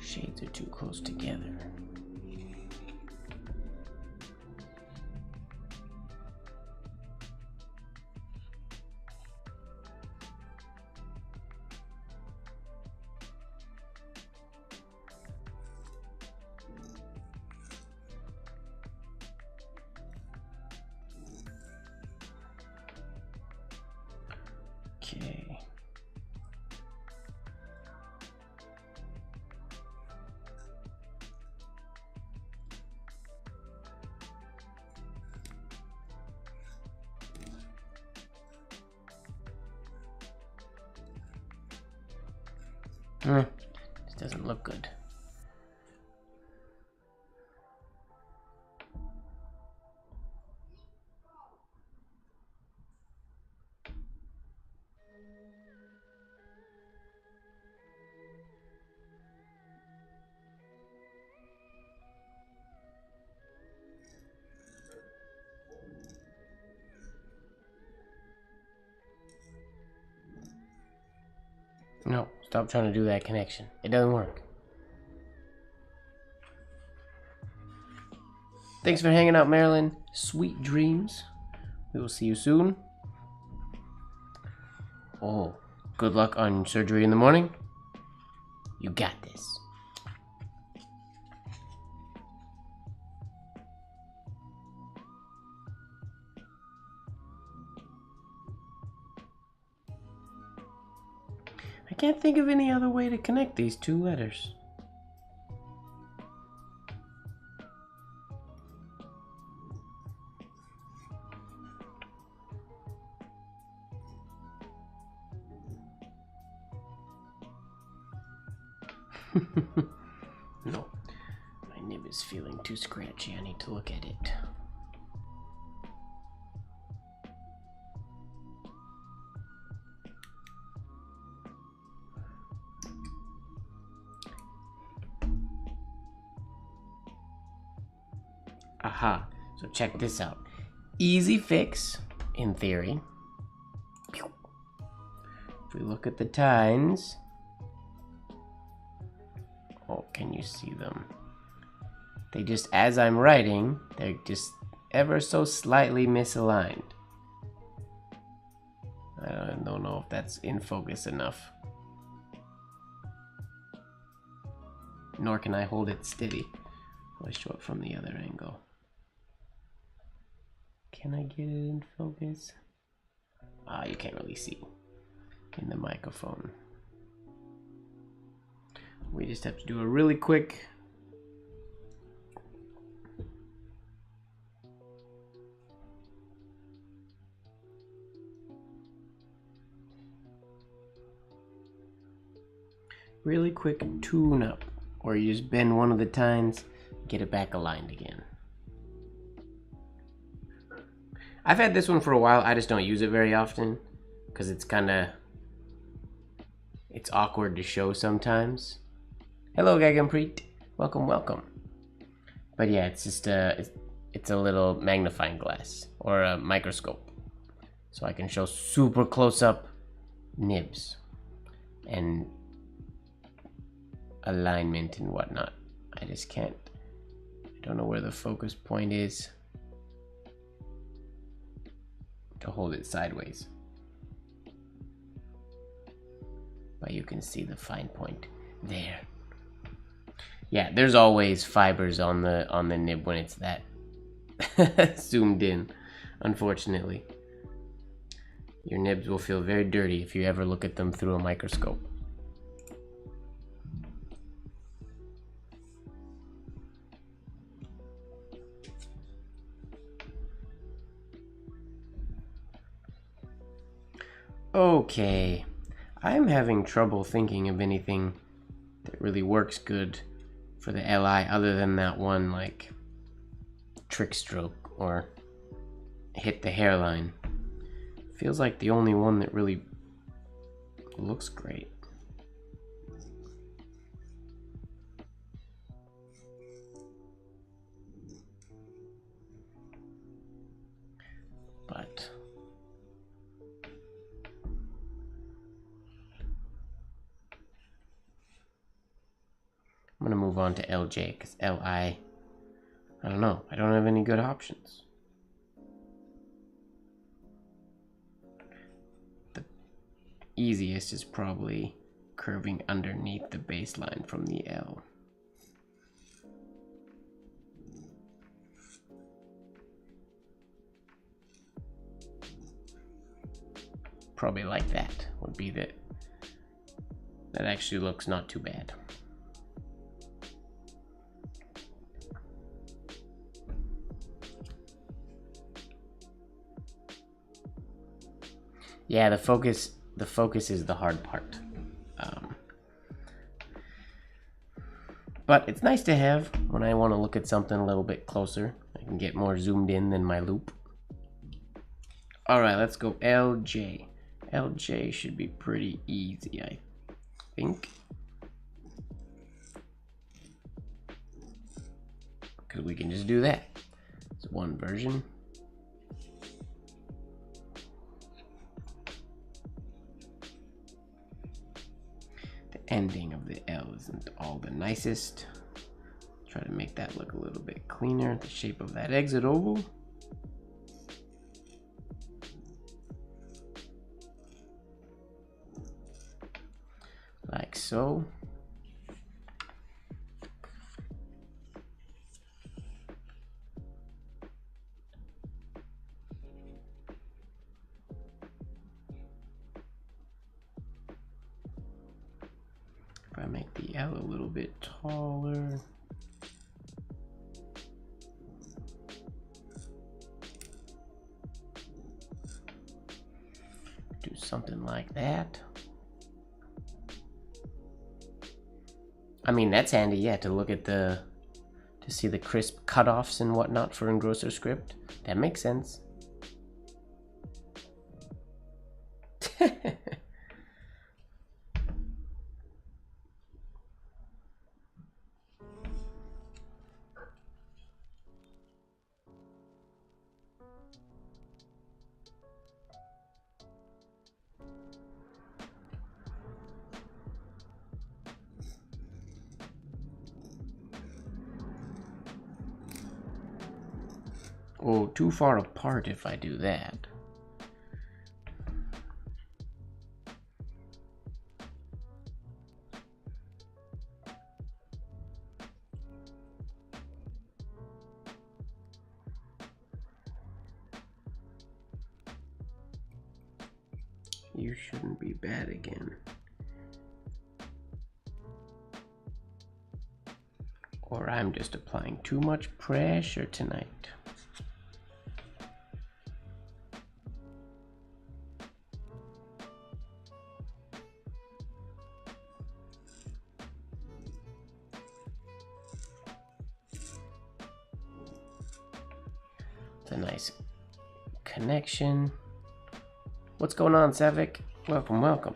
Shades are too close together. Okay. This doesn't look good. No, stop trying to do that connection. It doesn't work. Thanks for hanging out, Marilyn. Sweet dreams. We will see you soon. Oh, good luck on surgery in the morning. You got this. I can't think of any other way to connect these two letters. No, my nib is feeling too scratchy. I need to look at it. Aha, so check this out. Easy fix, in theory. If we look at the tines, oh, can you see them? They just, as I'm writing, they're just ever so slightly misaligned. I don't know if that's in focus enough. Nor can I hold it steady. I'll show it from the other angle. Can I get it in focus? Ah, you can't really see in the microphone. We just have to do a really quick tune up, or you just bend one of the tines, get it back aligned again. I've had this one for a while. I just don't use it very often because it's awkward to show sometimes. Hello, Gagampreet. Welcome, welcome. But yeah, it's just it's a little magnifying glass or a microscope, so I can show super close up nibs and alignment and whatnot. I just can't. I don't know where the focus point is to hold it sideways, but you can see the fine point there. Yeah, there's always fibers on the nib when it's that zoomed in, unfortunately. Your nibs will feel very dirty if you ever look at them through a microscope. Okay, I'm having trouble thinking of anything that really works good for the LI other than that one, like, trick stroke or hit the hairline. Feels like the only one that really looks great. But on to LJ, because I don't know. I don't have any good options. The easiest is probably curving underneath the baseline from the L. Probably like that would be that actually looks not too bad. Yeah, the focus is the hard part. But it's nice to have when I want to look at something a little bit closer. I can get more zoomed in than my loop. All right, let's go LJ. LJ should be pretty easy, I think. Because we can just do that. It's one version. The ending of the L isn't all the nicest. Try to make that look a little bit cleaner. The shape of that exit oval. Like so. If I make the L a little bit taller. Do something like that. I mean, that's handy, yeah, to look at to see the crisp cutoffs and whatnot for engrosser script. That makes sense. Oh, too far apart if I do that. You shouldn't be bad again. Or I'm just applying too much pressure tonight. It's a nice connection. What's going on, Savik? Welcome, welcome.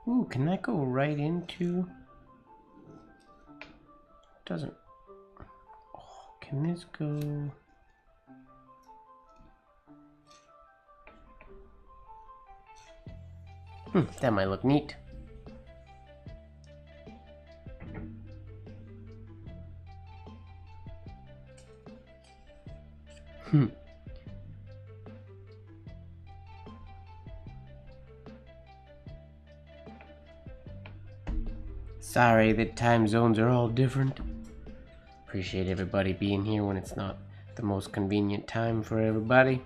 Ooh, can that go right into? Doesn't. Oh, can this go? That might look neat. Sorry that time zones are all different. Appreciate everybody being here when it's not the most convenient time for everybody.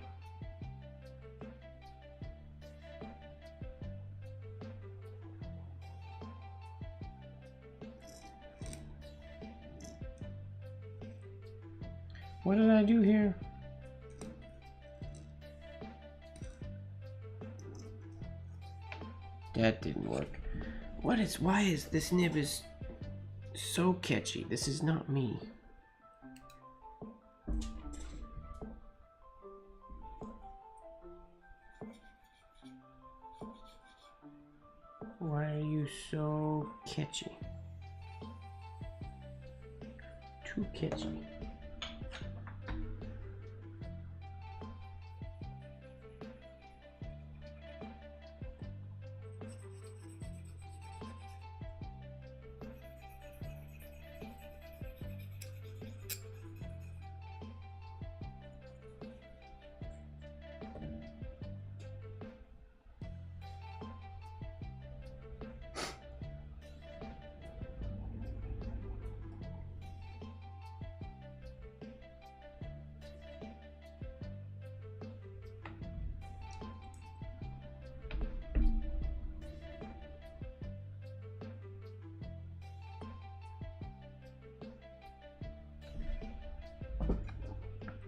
What did I do here? That didn't work. Why is this nib is so catchy? This is not me. Why are you so catchy? Too catchy.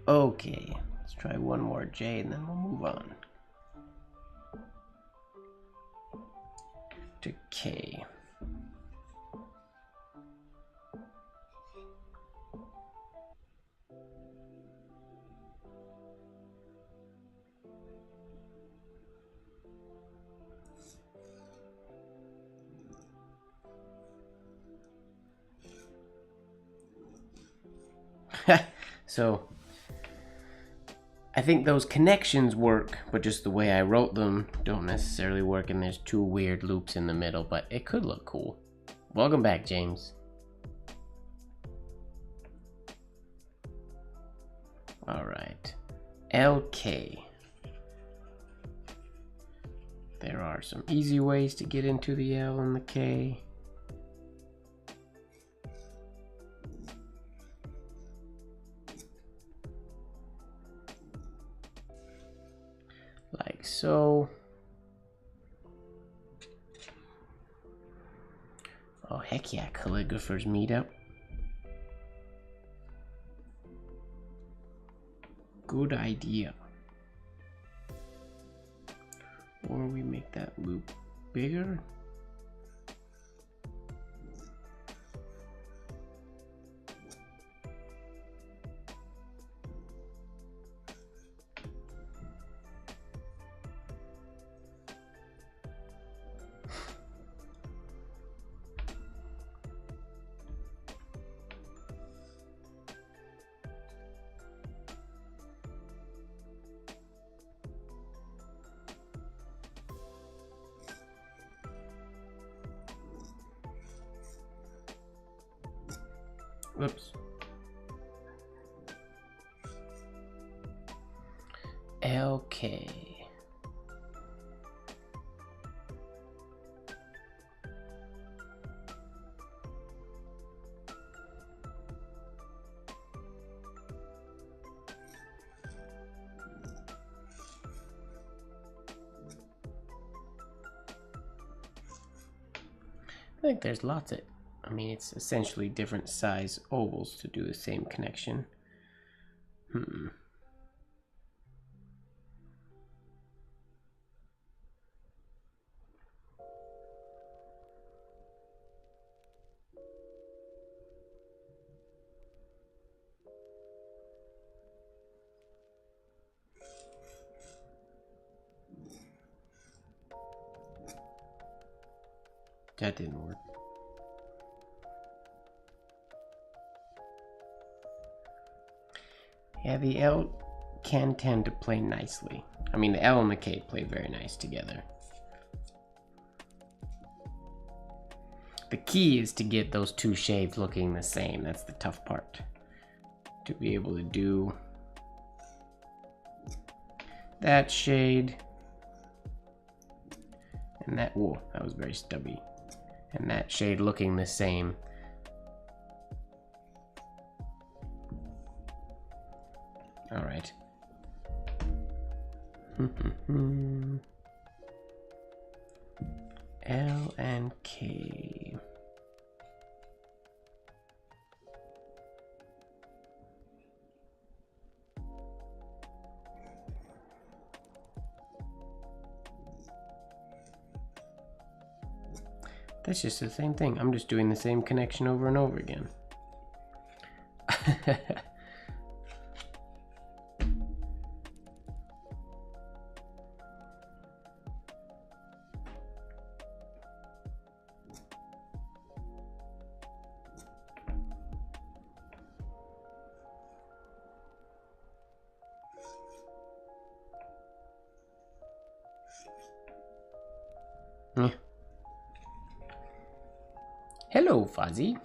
Okay, let's try one more J and then we'll move on to K. So I think those connections work, but just the way I wrote them don't necessarily work, and there's two weird loops in the middle, but it could look cool. Welcome back, James. All right, LK. There are some easy ways to get into the L and the K. Like so. Oh, heck yeah, calligraphers meetup. Good idea. Or we make that loop bigger. Whoops. LK. I think there's lots of, I mean, it's essentially different size ovals to do the same connection. That didn't work. Yeah, the L can tend to play nicely. I mean, the L and the K play very nice together. The key is to get those two shades looking the same. That's the tough part. To be able to do that shade and that, whoa, that was very stubby. And that shade looking the same. All right. L and K. That's just the same thing. I'm just doing the same connection over and over again. Yeah. Hello, Fuzzy.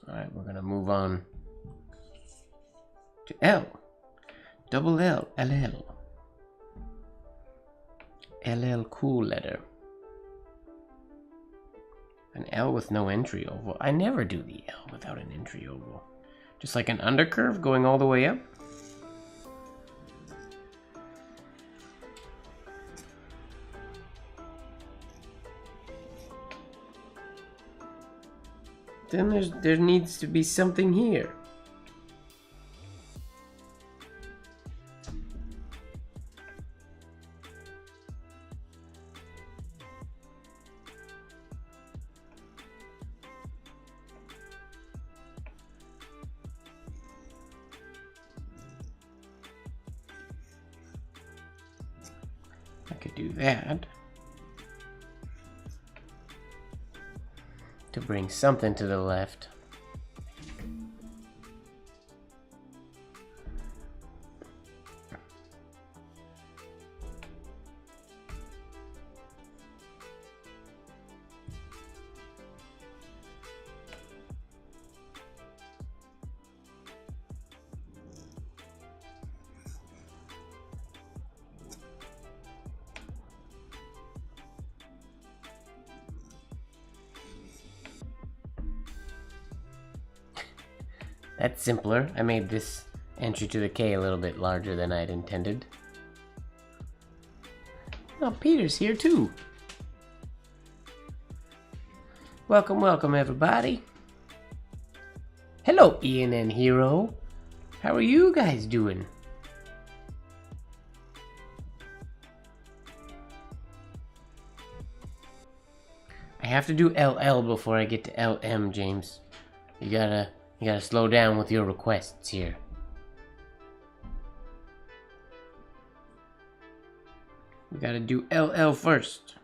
Alright, we're gonna move on to L. Double L, LL. LL cool letter. An L with no entry oval. I never do the L without an entry oval. Just like an undercurve going all the way up. Then there needs to be something here. I could do that to bring something to the left. That's simpler. I made this entry to the K a little bit larger than I'd intended. Oh, Peter's here too. Welcome, welcome everybody. Hello, Ian and Hero. How are you guys doing? I have to do LL before I get to LM, James. You gotta slow down with your requests here. We gotta do LL first.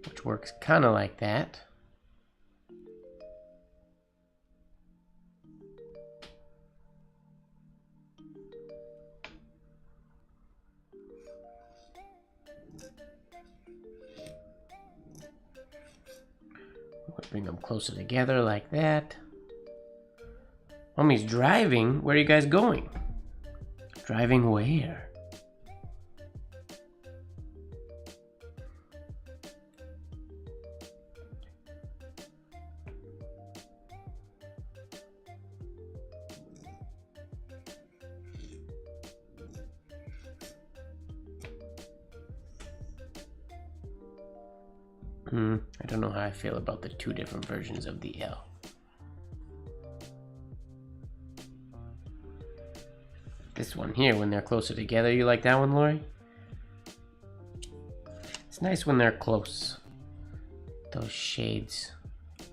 Which works kind of like that. Bring them closer together like that. Mommy's driving? Where are you guys going? Driving where? I don't know how I feel about the two different versions of the L. This one here, when they're closer together, you like that one, Lori? It's nice when they're close. Those shades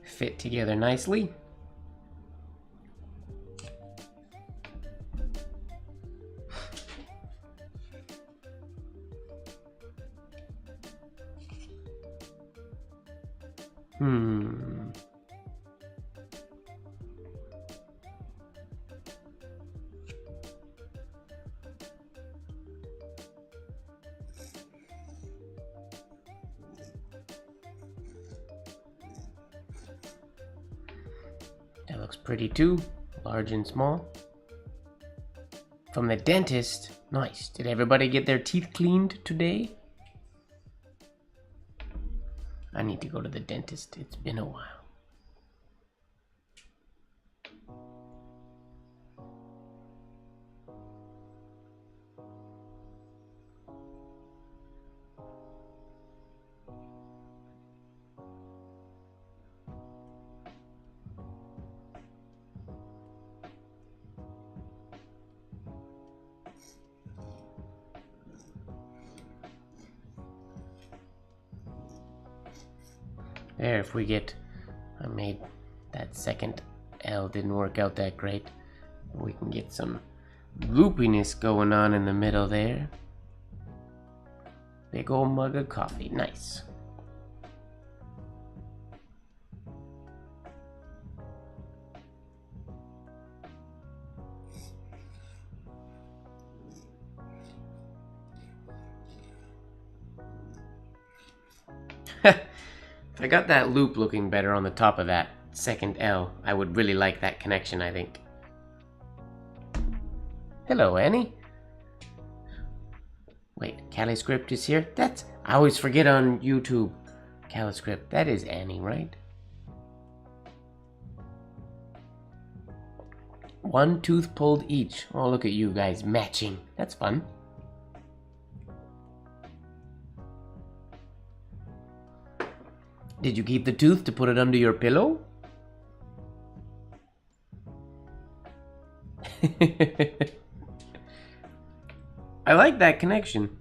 fit together nicely. That looks pretty too, large and small. From the dentist, nice. Did everybody get their teeth cleaned today? I need to go to the dentist. It's been a while. There, if we get... I made that second L, didn't work out that great. We can get some loopiness going on in the middle there. Big old mug of coffee, nice. If I got that loop looking better on the top of that second L, I would really like that connection, I think. Hello, Annie. Wait, Calligraphy is here? That's... I always forget on YouTube. Calligraphy, that is Annie, right? One tooth pulled each. Oh, look at you guys matching. That's fun. Did you keep the tooth to put it under your pillow? I like that connection.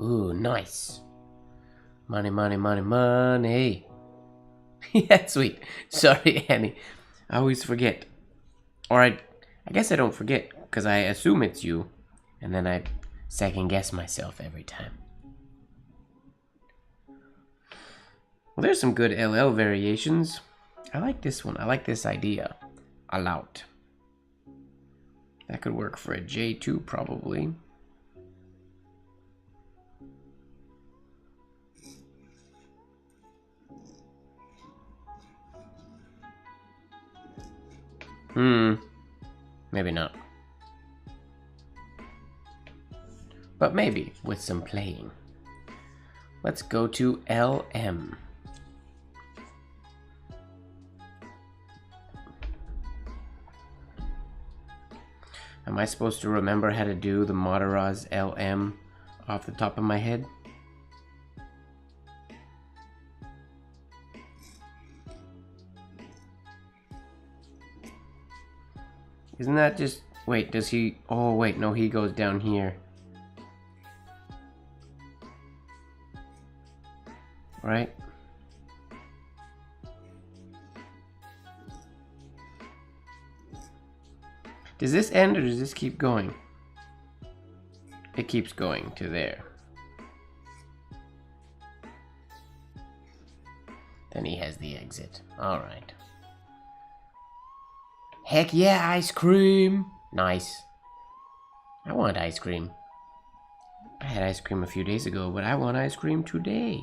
Ooh, nice. Money, money, money, money. Yeah, sweet. Sorry, Annie. I always forget. Or I guess I don't forget, because I assume it's you, and then I second guess myself every time. Well, there's some good LL variations. I like this one. I like this idea a lot. That could work for a J2 probably. Maybe not. But maybe with some playing. Let's go to LM. Am I supposed to remember how to do the Mataraz LM off the top of my head? Isn't that just... Wait, does he... Oh, wait, no, he goes down here. Right? Does this end or does this keep going? It keeps going to there. Then he has the exit. Alright. Heck yeah, ice cream! Nice. I want ice cream. I had ice cream a few days ago, but I want ice cream today.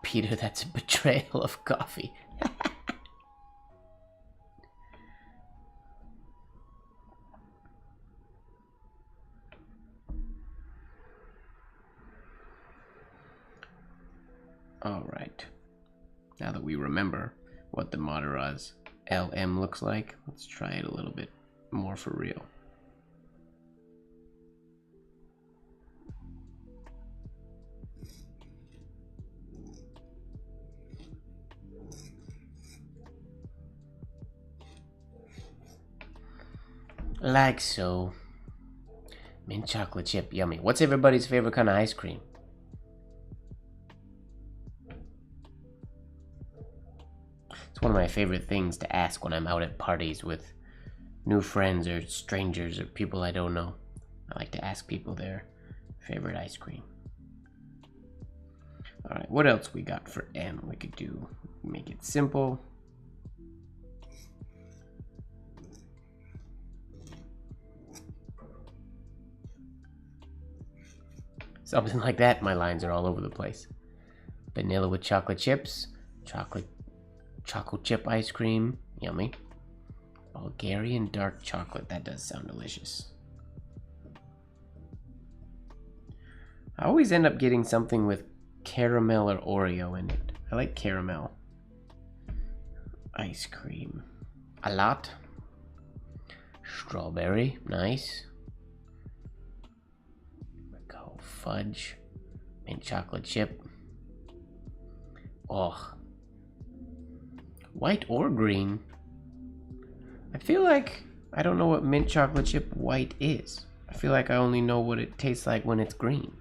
Peter, that's a betrayal of coffee. Alright. Now that we remember what the Mataraz LM looks like, let's try it a little bit more for real. Like so. Mint chocolate chip, yummy. What's everybody's favorite kind of ice cream? It's one of my favorite things to ask when I'm out at parties with new friends or strangers or people I don't know. I like to ask people their favorite ice cream. Alright, what else we got for M? We could do, make it simple. Something like that. My lines are all over the place. Vanilla with chocolate chips. Chocolate chip ice cream. Yummy. Bulgarian dark chocolate. That does sound delicious. I always end up getting something with caramel or Oreo in it. I like caramel. Ice cream. A lot. Strawberry. Nice. Fudge, mint chocolate chip. Oh, White or green? I feel like I don't know what mint chocolate chip white is. I feel like I only know what it tastes like when it's green.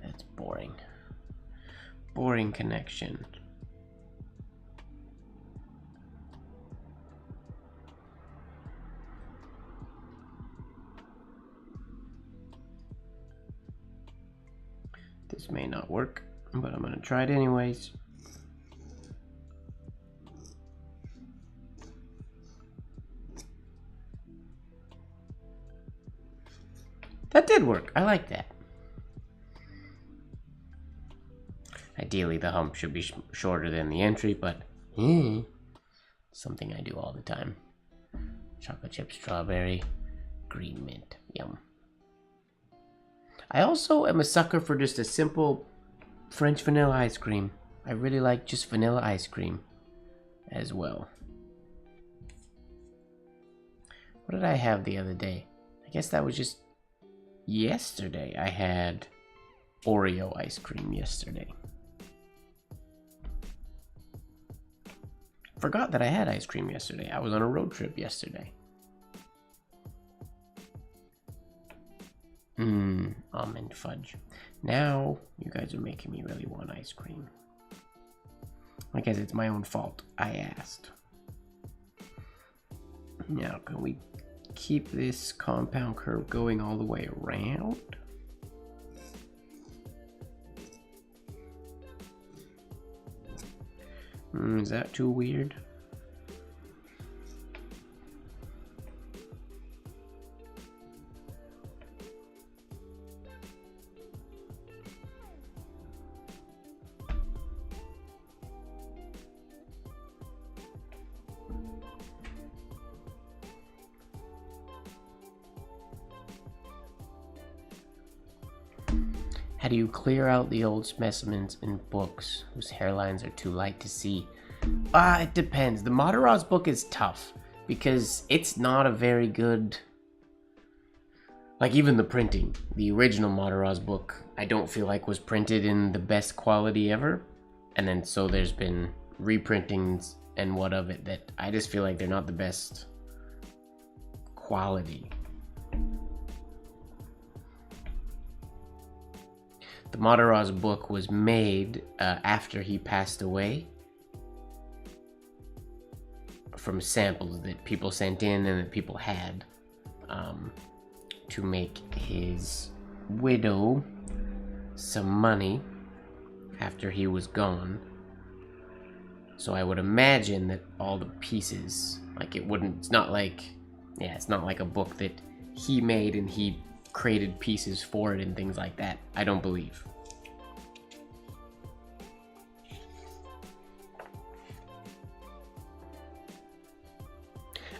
That's boring. Boring connection. This may not work, but I'm gonna try it anyways. That did work. I like that. Ideally, the hump should be shorter than the entry, but something I do all the time. Chocolate chip strawberry, green mint. Yum. I also am a sucker for just a simple French vanilla ice cream. I really like just vanilla ice cream as well. What did I have the other day? I guess that was just yesterday. I had Oreo ice cream yesterday. Forgot that I had ice cream yesterday. I was on a road trip yesterday. Almond fudge. Now, you guys are making me really want ice cream. I guess it's my own fault. I asked. Now, can we keep this compound curve going all the way around? Is that too weird? How do you clear out the old specimens in books whose hairlines are too light to see? It depends. The Mataraz book is tough because it's not a very good... Like, even the printing. The original Mataraz book, I don't feel like was printed in the best quality ever. And then so there's been reprintings and what of it that I just feel like they're not the best quality. The Mataraz book was made after he passed away from samples that people sent in and that people had to make his widow some money after he was gone. So I would imagine that all the pieces, like it's not like a book that he made and he created pieces for it and things like that. I don't believe.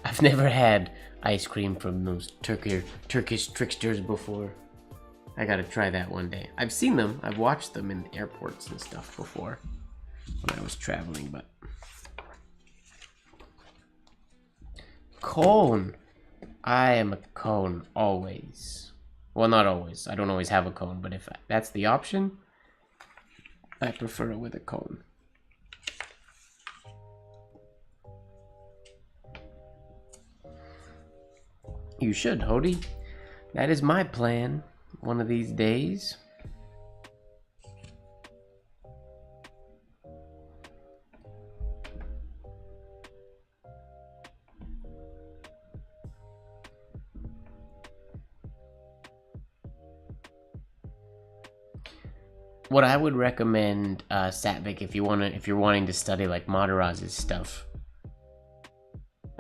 I've never had ice cream from those Turkish tricksters before. I gotta try that one day. I've seen them. I've watched them in airports and stuff before when I was traveling, but... Cone. I am a cone always. Well, not always. I don't always have a cone, but if that's the option, I prefer it with a cone. You should, Hody. That is my plan one of these days. What I would recommend, Satvik, if you're wanting to study like Mataraz's stuff.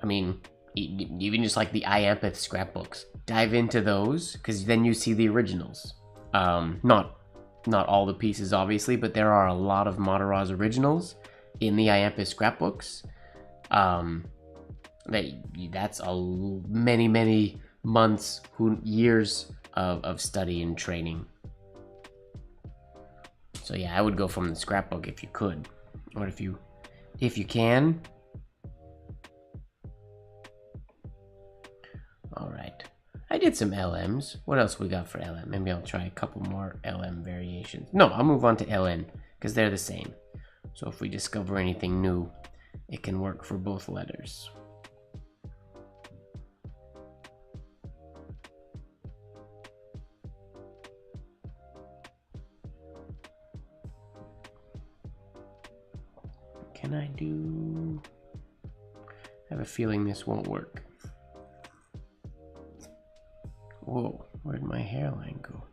I mean, even just like the Iampith scrapbooks, dive into those because then you see the originals. Not all the pieces, obviously, but there are a lot of Mataraz originals in the Iampith scrapbooks. That's many months, years of study and training. So yeah, I would go from the scrapbook if you could, or if you can. All right, I did some LMs. What else we got for LM? Maybe I'll try a couple more LM variations. No, I'll move on to LN because they're the same. So if we discover anything new, it can work for both letters. Can I do... I have a feeling this won't work. Whoa, where'd my hairline go?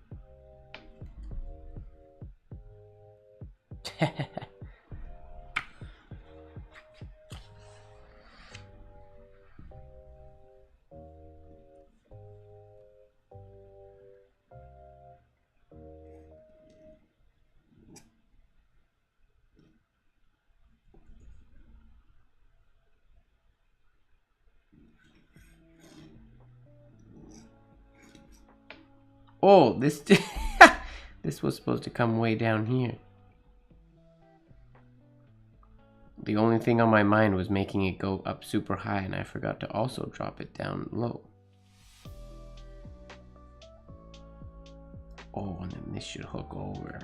Oh, this this was supposed to come way down here. The only thing on my mind was making it go up super high, and I forgot to also drop it down low. Oh, and then this should hook over.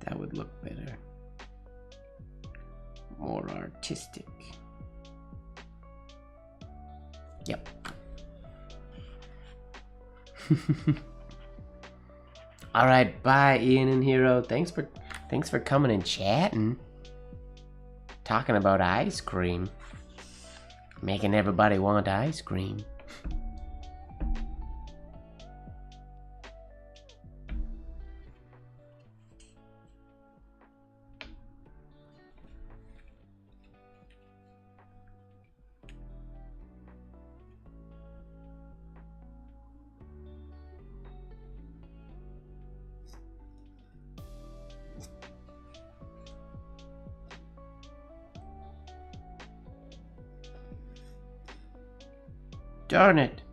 That would look better. More artistic. Yep. All right, bye, Ian and Hero. Thanks for coming and chatting, talking about ice cream, making everybody want ice cream. Darn it.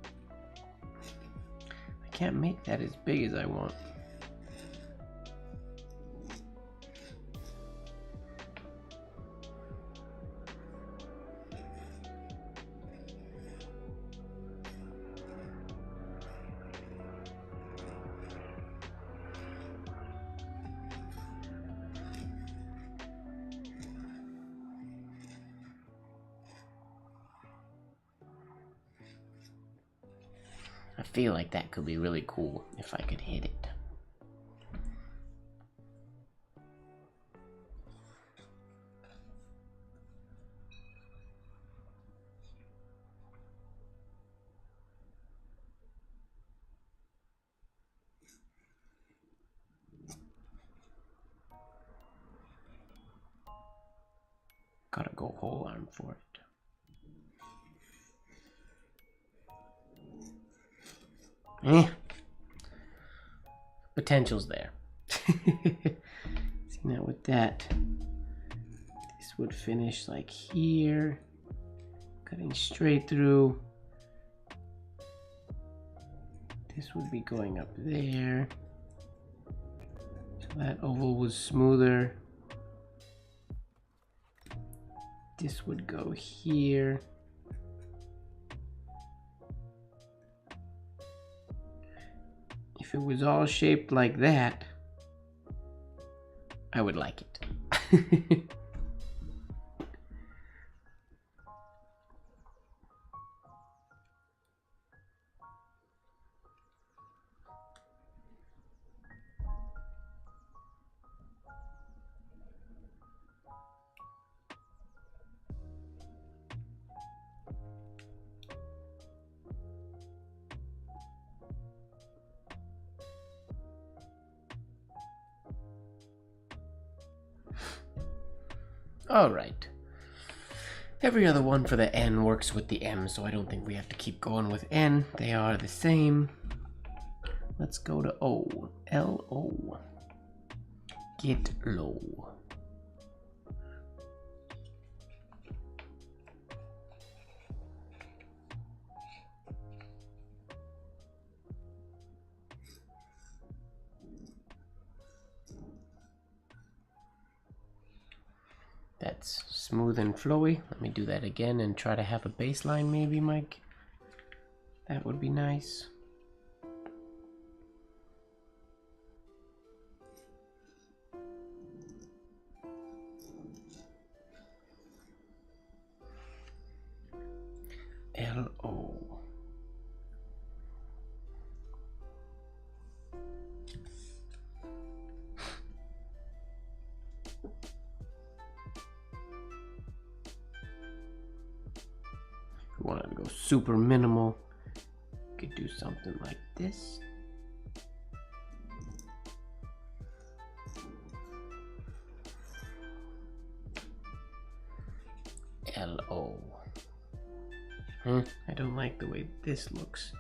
I can't make that as big as I want. I feel like that could be really cool if I could hit it. Gotta go whole arm for it. Potential's there. See, now with that, this would finish like here, cutting straight through. This would be going up there. So that oval was smoother. This would go here. If it was all shaped like that, I would like it. All right. Every other one for the N works with the M, so I don't think we have to keep going with N. They are the same. Let's go to O. L-O. Get low. smooth and flowy. Let me do that again and try to have a baseline maybe, Mike. That would be nice. L-O. If we wanted to go super minimal, we could do something like this. L-O. I don't like the way this looks.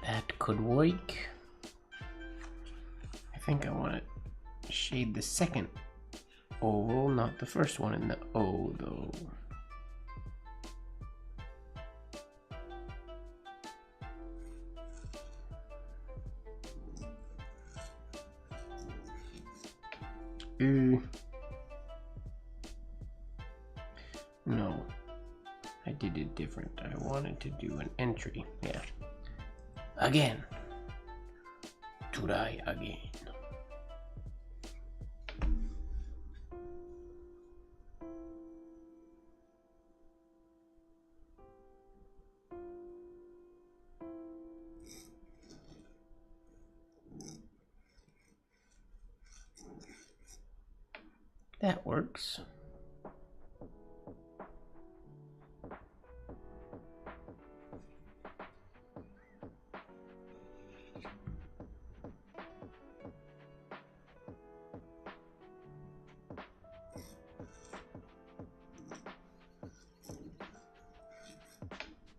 That could work. I think I want to shade the second oval, not the first one in the O though. No, I did it different. I wanted to do an entry. Yeah. Again. Try again. That works.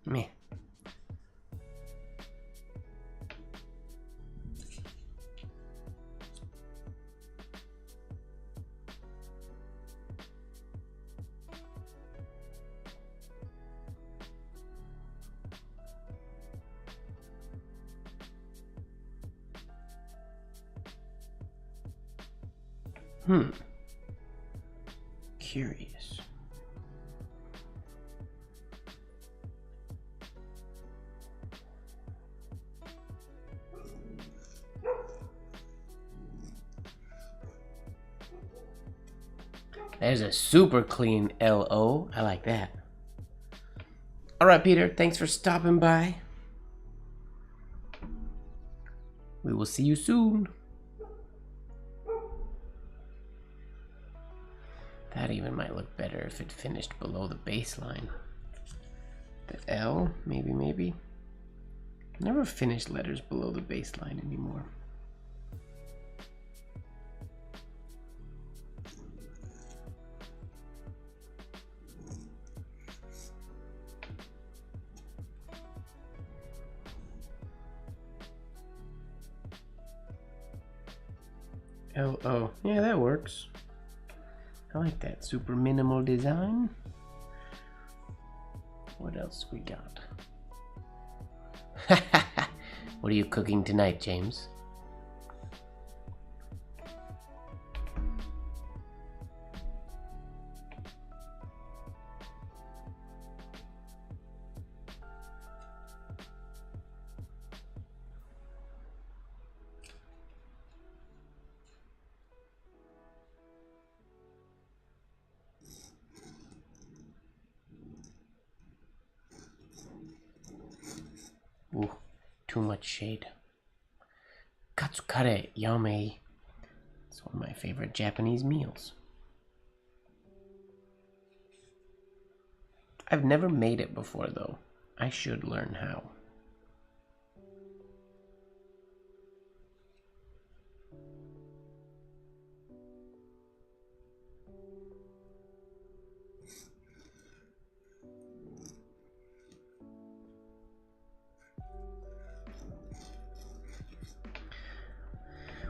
Meh. Curious. There's a super clean LO. I like that. All right, Peter, thanks for stopping by. We will see you soon. That even might look better if it finished below the baseline. The L, maybe. Never finish letters below the baseline anymore. L-O. Yeah, that works. I like that super minimal design. What else we got? What are you cooking tonight, James? Ooh, too much shade. Katsukare yame. It's one of my favorite Japanese meals. I've never made it before though. I should learn how.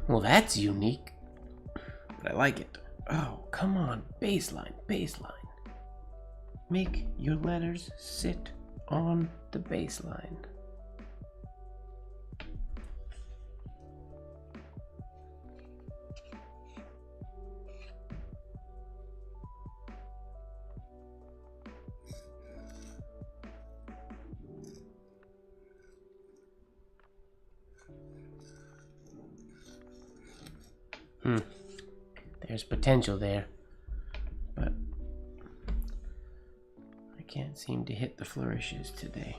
Well, that's unique. But I like it. Oh, come on. Baseline, baseline. Make your letters sit on the baseline. There's potential there, but I can't seem to hit the flourishes today.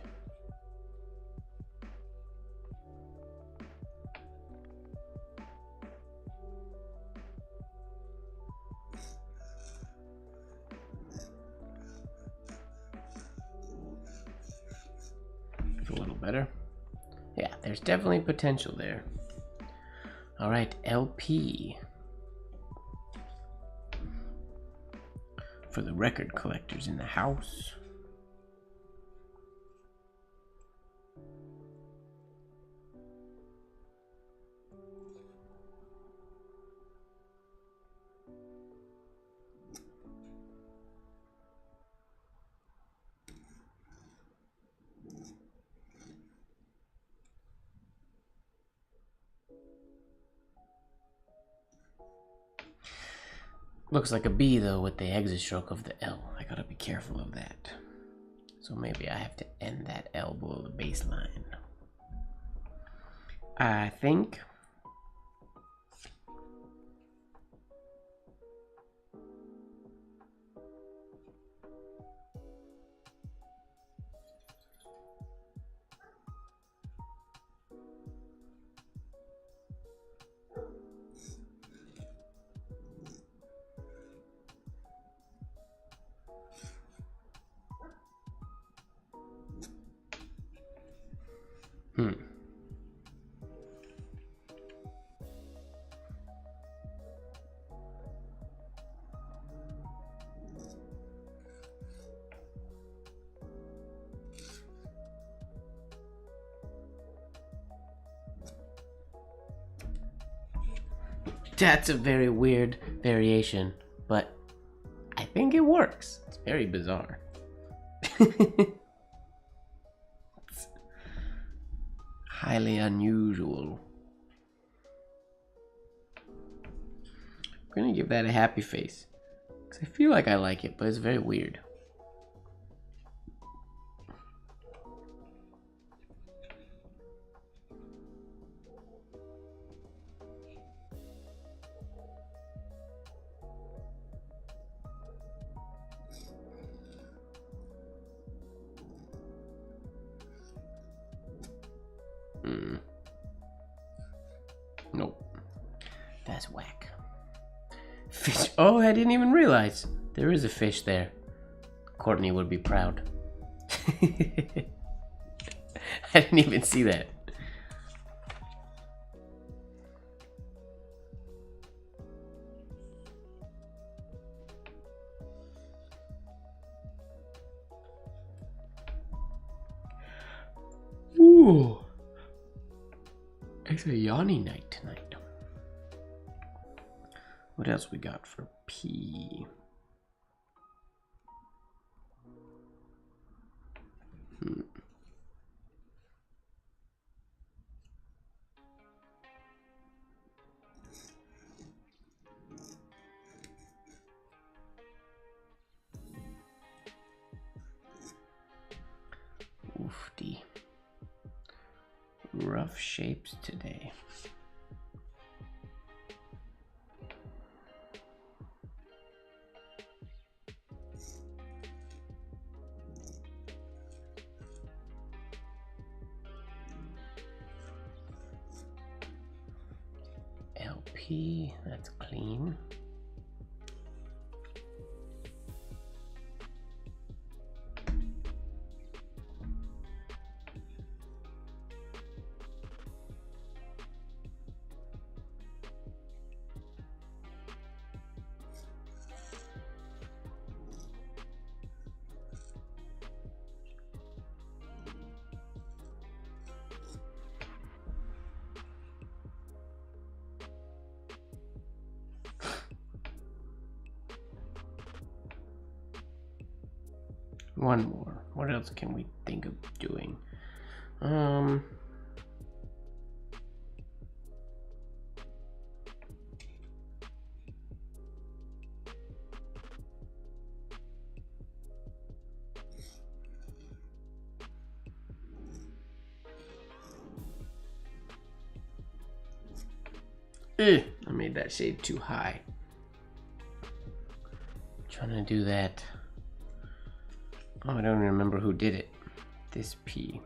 A little better. Yeah, there's definitely potential there. All right, LP. For the record collectors in the house. Looks like a B though with the exit stroke of the L. I gotta be careful of that. So maybe I have to end that L below the baseline. I think. That's a very weird variation, but I think it works. It's very bizarre. It's highly unusual. I'm gonna give that a happy face, because I feel like I like it, but it's very weird. Nope. That's whack. Fish. Oh, I didn't even realize. There is a fish there. Courtney would be proud. I didn't even see that. Ooh. It's a yawny night tonight. What else we got for P? Oofty. Rough shapes today. LP, that's clean. One more. What else can we think of doing? I made that shade too high. Trying to do that. Oh, I don't remember who did it. This P.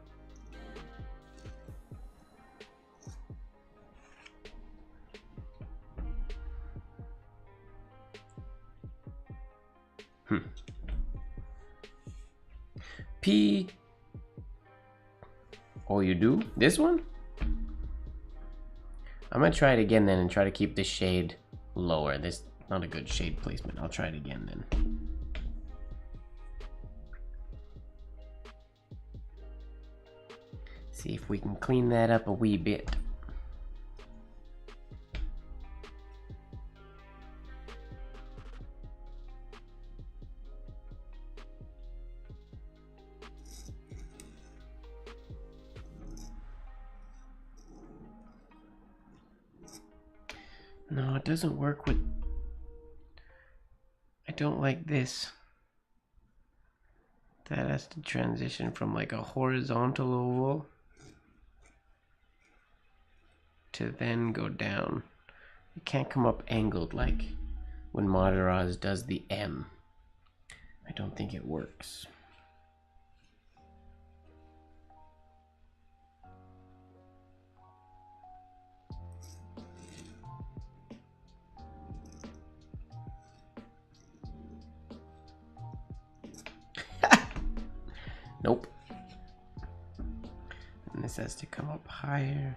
P. Oh, you do? This one? I'm gonna try it again then and try to keep this shade lower. This not a good shade placement. I'll try it again then. See if we can clean that up a wee bit. No, it doesn't work with... I don't like this. That has to transition from like a horizontal oval to then go down. It can't come up angled like when Madaraz does the M. I don't think it works. Nope. And this has to come up higher.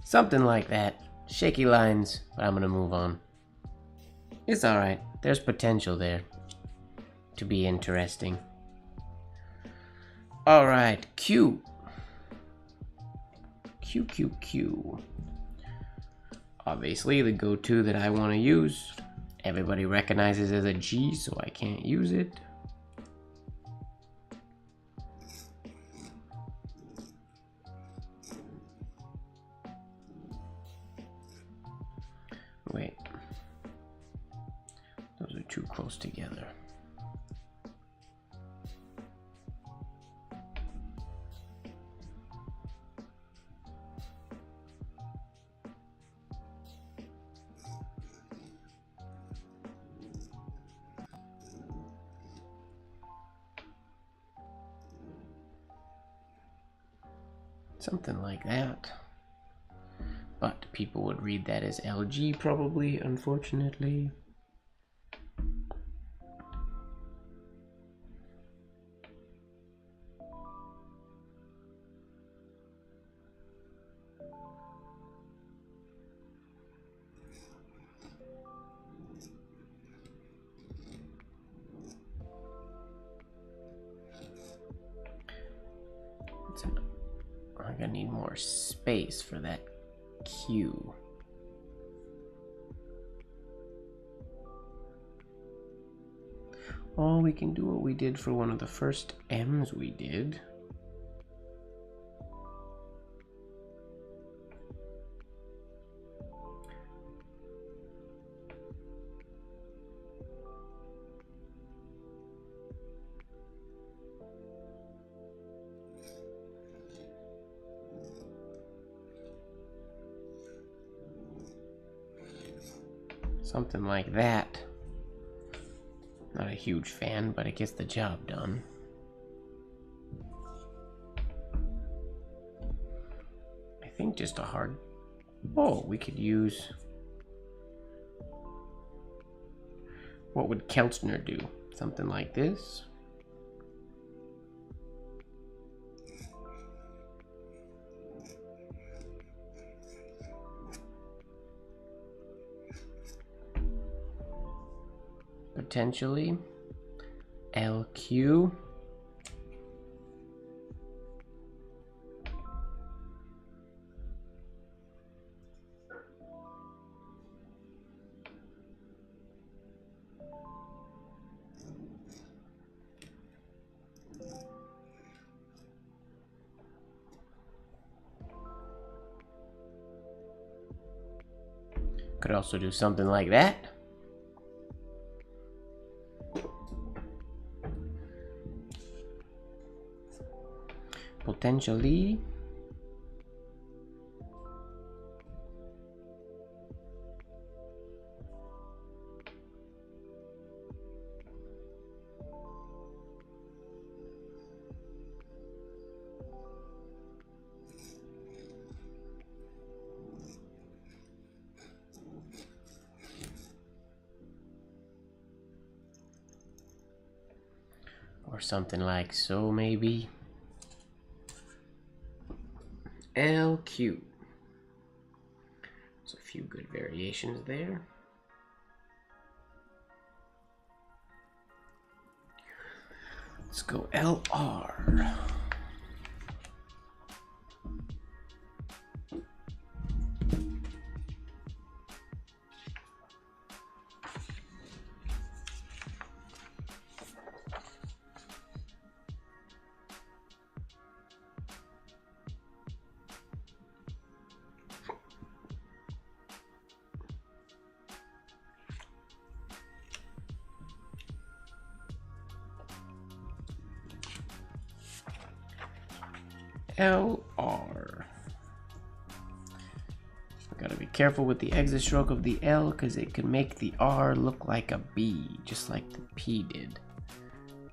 Something like that. Shaky lines, but I'm gonna move on. It's alright. There's potential there to be interesting. Alright, Q. Q, Q, Q. Obviously, the go-to that I want to use. Everybody recognizes as a G, so I can't use it. Wait. Those are too close together. Something like that. But people would read that as LG probably, unfortunately. I'm gonna need more space for that Q. Or we can do what we did for one of the first M's we did. Something like that. Not a huge fan, but it gets the job done. I think just a hard... Oh, we could use... What would Kelchner do? Something like this? potentially LQ. Could also do something like that. Potentially. Or something like so, maybe. LQ. There's a few good variations there. Let's go LR. LR. Gotta be careful with the exit stroke of the L because it can make the R look like a B, just like the P did.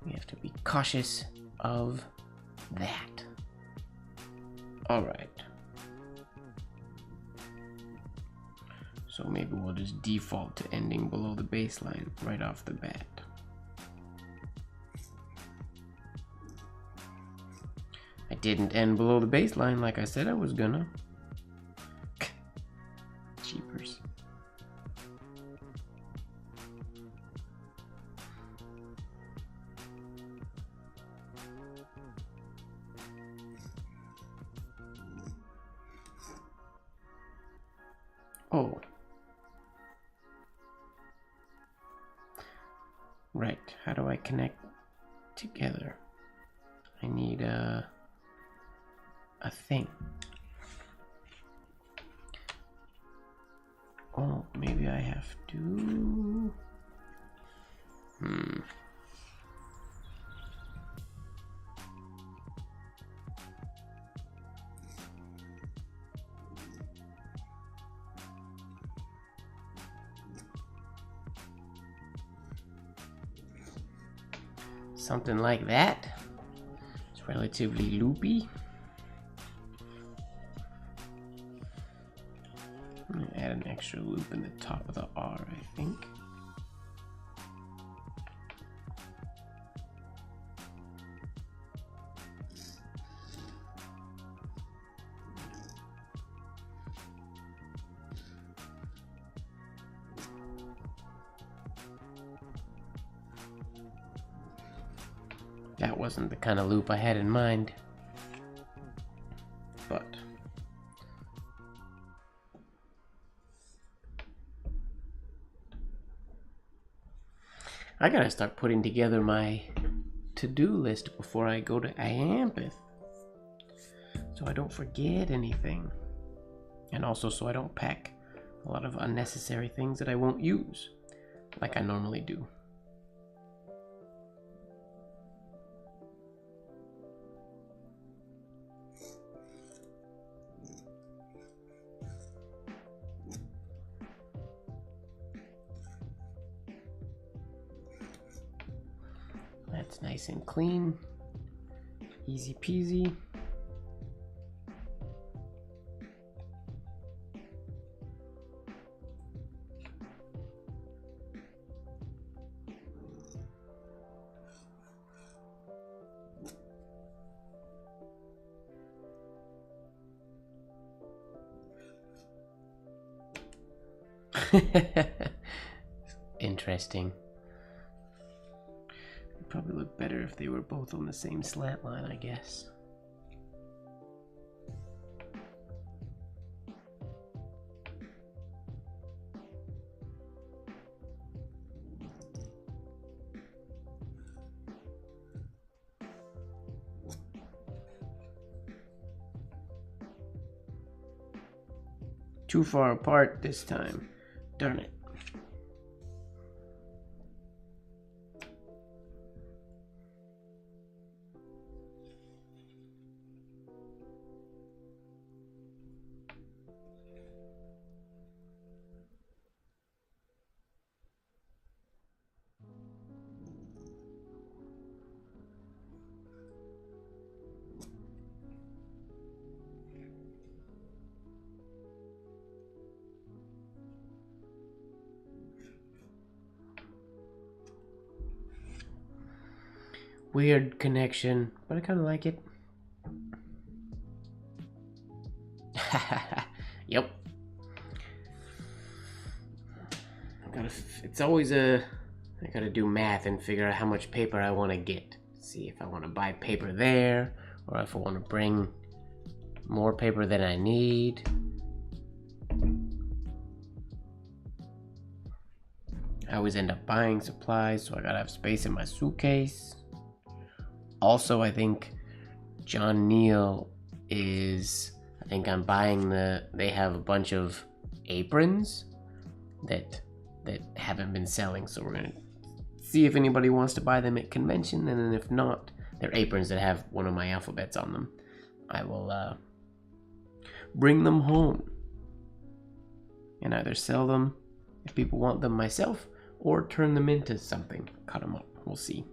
We have to be cautious of that. Alright. So maybe we'll just default to ending below the baseline right off the bat. I didn't end below the baseline like I said I was gonna. Jeepers. Oh. Right, how do I connect together? I need a thing. Oh, maybe I have to... Something like that. It's relatively loopy. I'm gonna add an extra loop in the top of the R, I think. That wasn't the kind of loop I had in mind, but I gotta start putting together my to-do list before I go to Ayampith, so I don't forget anything, and also so I don't pack a lot of unnecessary things that I won't use, like I normally do. That's nice and clean, easy peasy. Interesting. Probably look better if they were both on the same slant line, I guess. Too far apart this time. Darn it. Weird connection, but I kind of like it. Yep. It's always I gotta do math and figure out how much paper I want to get. See if I want to buy paper there, or if I want to bring more paper than I need. I always end up buying supplies, so I gotta have space in my suitcase. Also, I think John Neal is, I think I'm buying they have a bunch of aprons that haven't been selling, so we're gonna see if anybody wants to buy them at convention, and then if not, they're aprons that have one of my alphabets on them. I will bring them home and either sell them if people want them myself, or turn them into something, cut them up, we'll see.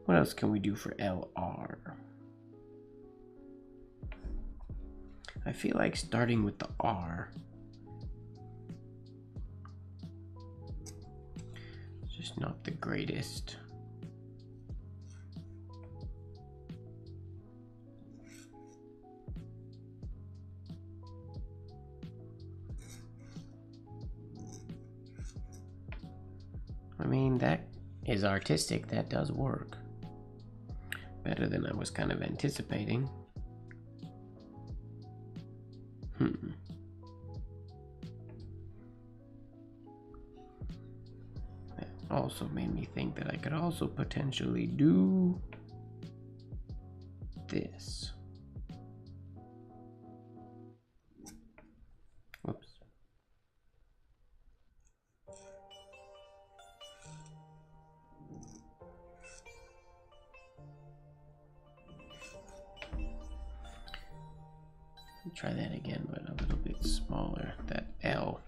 What else can we do for LR? I feel like starting with the R. It's just not the greatest. I mean, that is artistic, that does work. Better than I was kind of anticipating. That also made me think that I could also potentially do this. Whoops. Try that again, but a little bit smaller. That L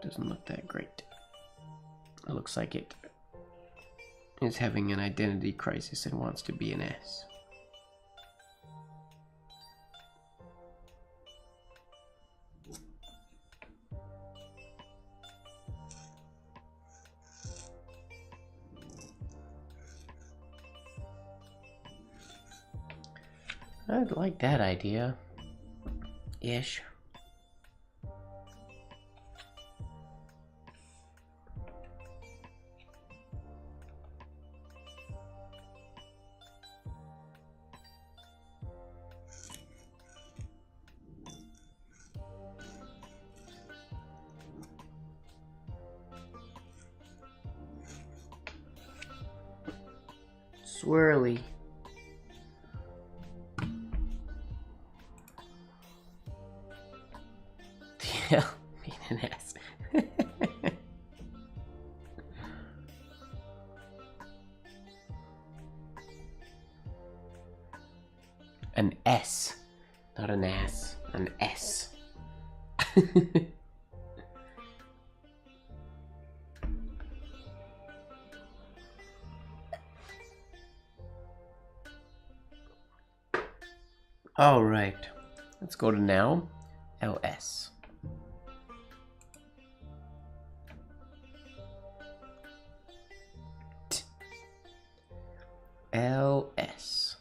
doesn't look that great. It looks like it is having an identity crisis and wants to be an S. I like that idea. Ish. Swirly. Yeah, being an S. An S, not an ass, an S. All right, let's go to now, LS. LS.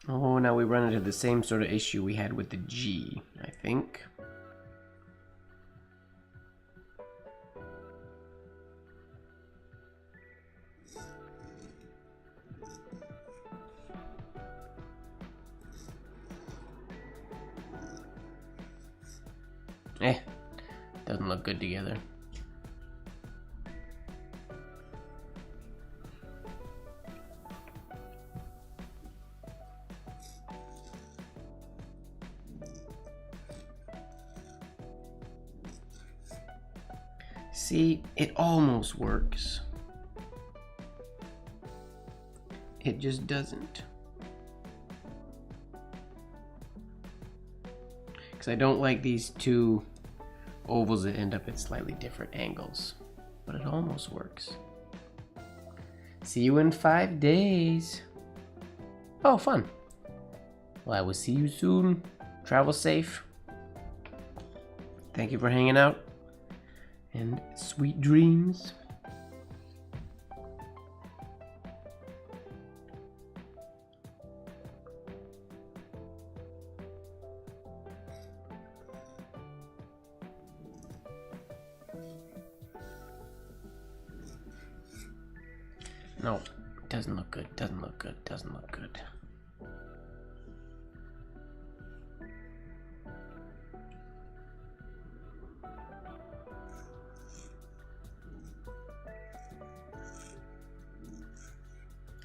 Oh, now we run into the same sort of issue we had with the G, I think. Doesn't look good together. See, it almost works. It just doesn't. Because I don't like these two ovals that end up at slightly different angles. But it almost works. See you in 5 days. Oh, fun. Well, I will see you soon. Travel safe. Thank you for hanging out. And sweet dreams. No, doesn't look good, doesn't look good, doesn't look good.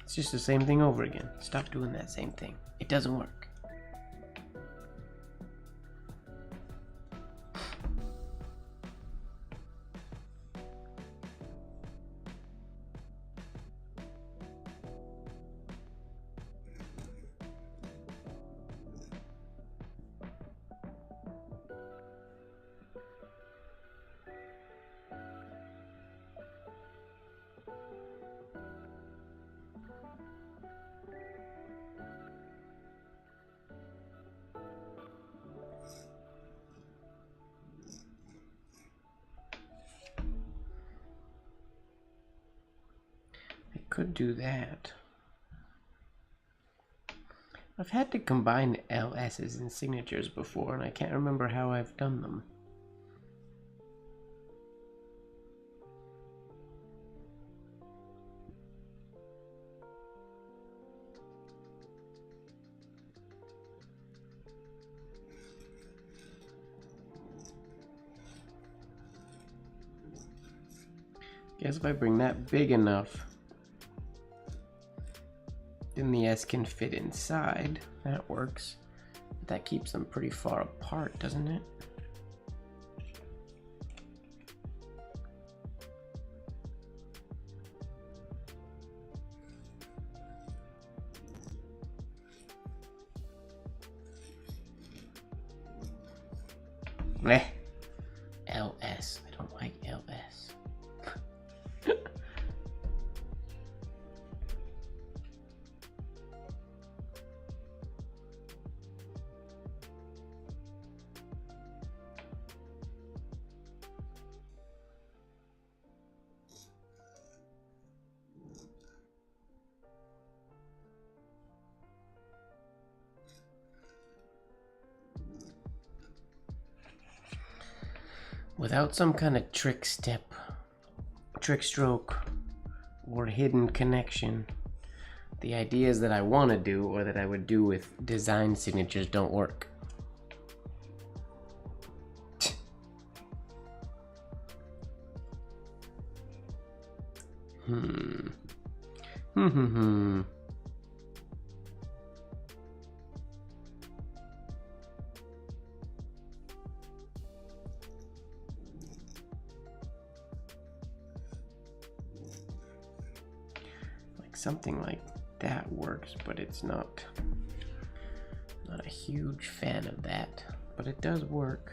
It's just the same thing over again. Stop doing that same thing. It doesn't work. Could do that. I've had to combine LS's and signatures before, and I can't remember how I've done them. Guess if I bring that big enough, then the S can fit inside. That works. But that keeps them pretty far apart, doesn't it? LS. I don't like LS. Without some kind of trick step, trick stroke, or hidden connection, the ideas that I want to do or that I would do with design signatures don't work. Something like that works, but it's not a huge fan of that, but it does work.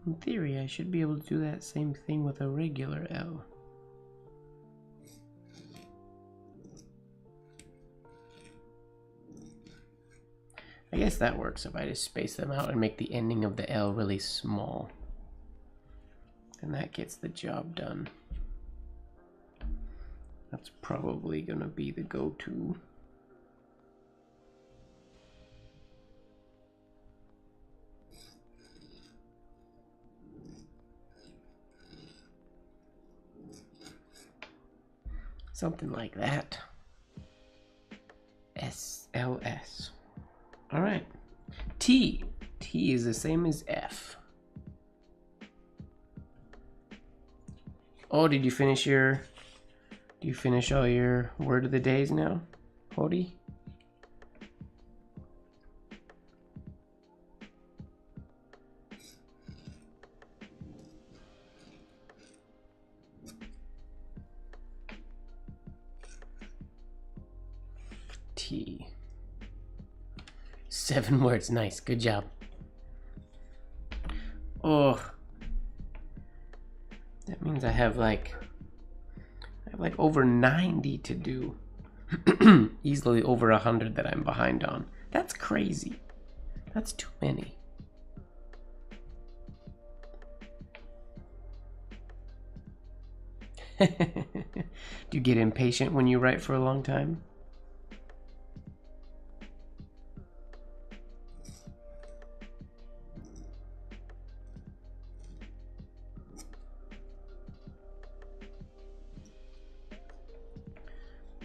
In theory, I should be able to do that same thing with a regular L. I guess that works if I just space them out and make the ending of the L really small. and that gets the job done. That's probably gonna be the go-to. Something like that. SLS. All right. T. T is the same as F. Oh, did you finish your... Do you finish all your word of the days now, Hody? T. 7 words. Nice. Good job. Oh. That means I have like over 90 to do. Easily over 100 that I'm behind on. That's crazy. That's too many. Do you get impatient when you write for a long time?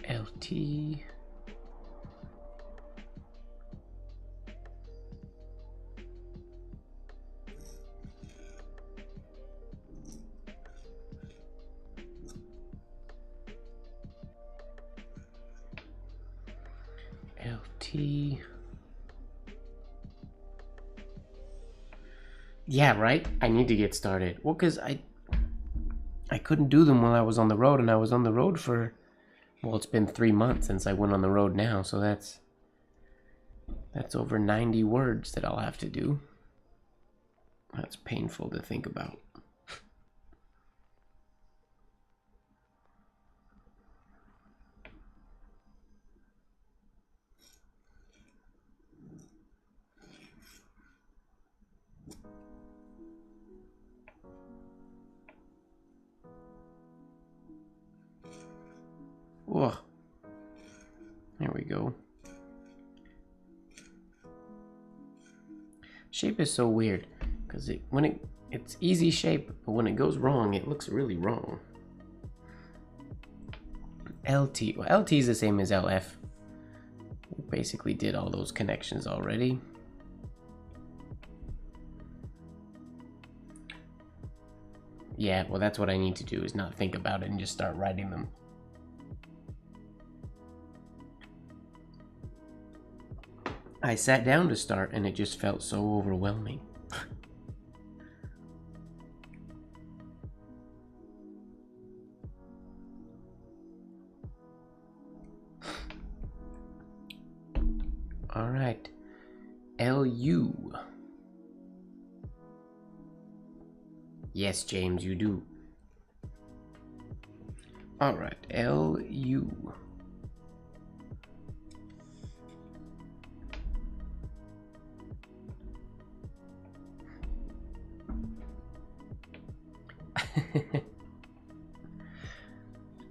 LT. LT. Yeah, right? I need to get started. Well, because I couldn't do them while I was on the road, and I was on the road for... Well, it's been 3 months since I went on the road now, so that's over 90 words that I'll have to do. That's painful to think about. Whoa. There we go. Shape is so weird because it's easy shape, but when it goes wrong, it looks really wrong. LT. Well, LT is the same as LF. We basically did all those connections already. Yeah, well, that's what I need to do, is not think about it and just start writing them. I sat down to start and it just felt so overwhelming. All right. LU. Yes, James, you do. All right, LU.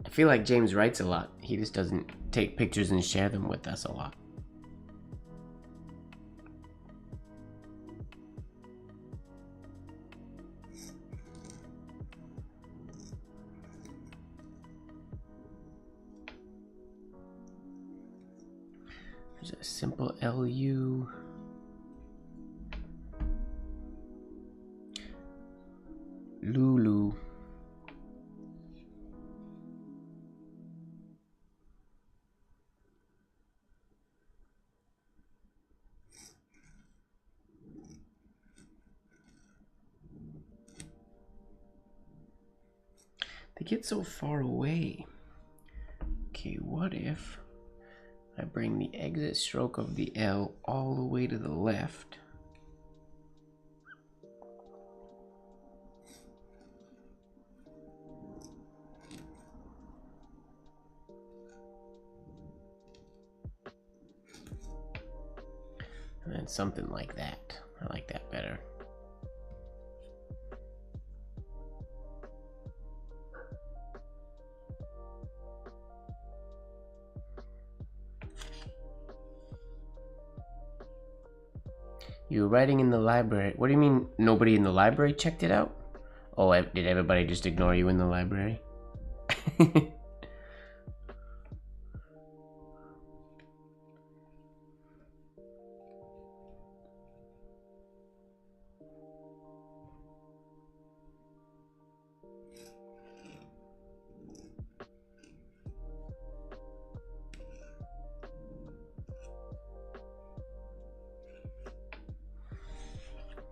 I feel like James writes a lot. He just doesn't take pictures and share them with us a lot. There's a simple LU. Lulu. They get so far away. Okay, what if I bring the exit stroke of the L all the way to the left? And then something like that. I like that better. You were writing in the library. What do you mean nobody in the library checked it out? Oh, did everybody just ignore you in the library?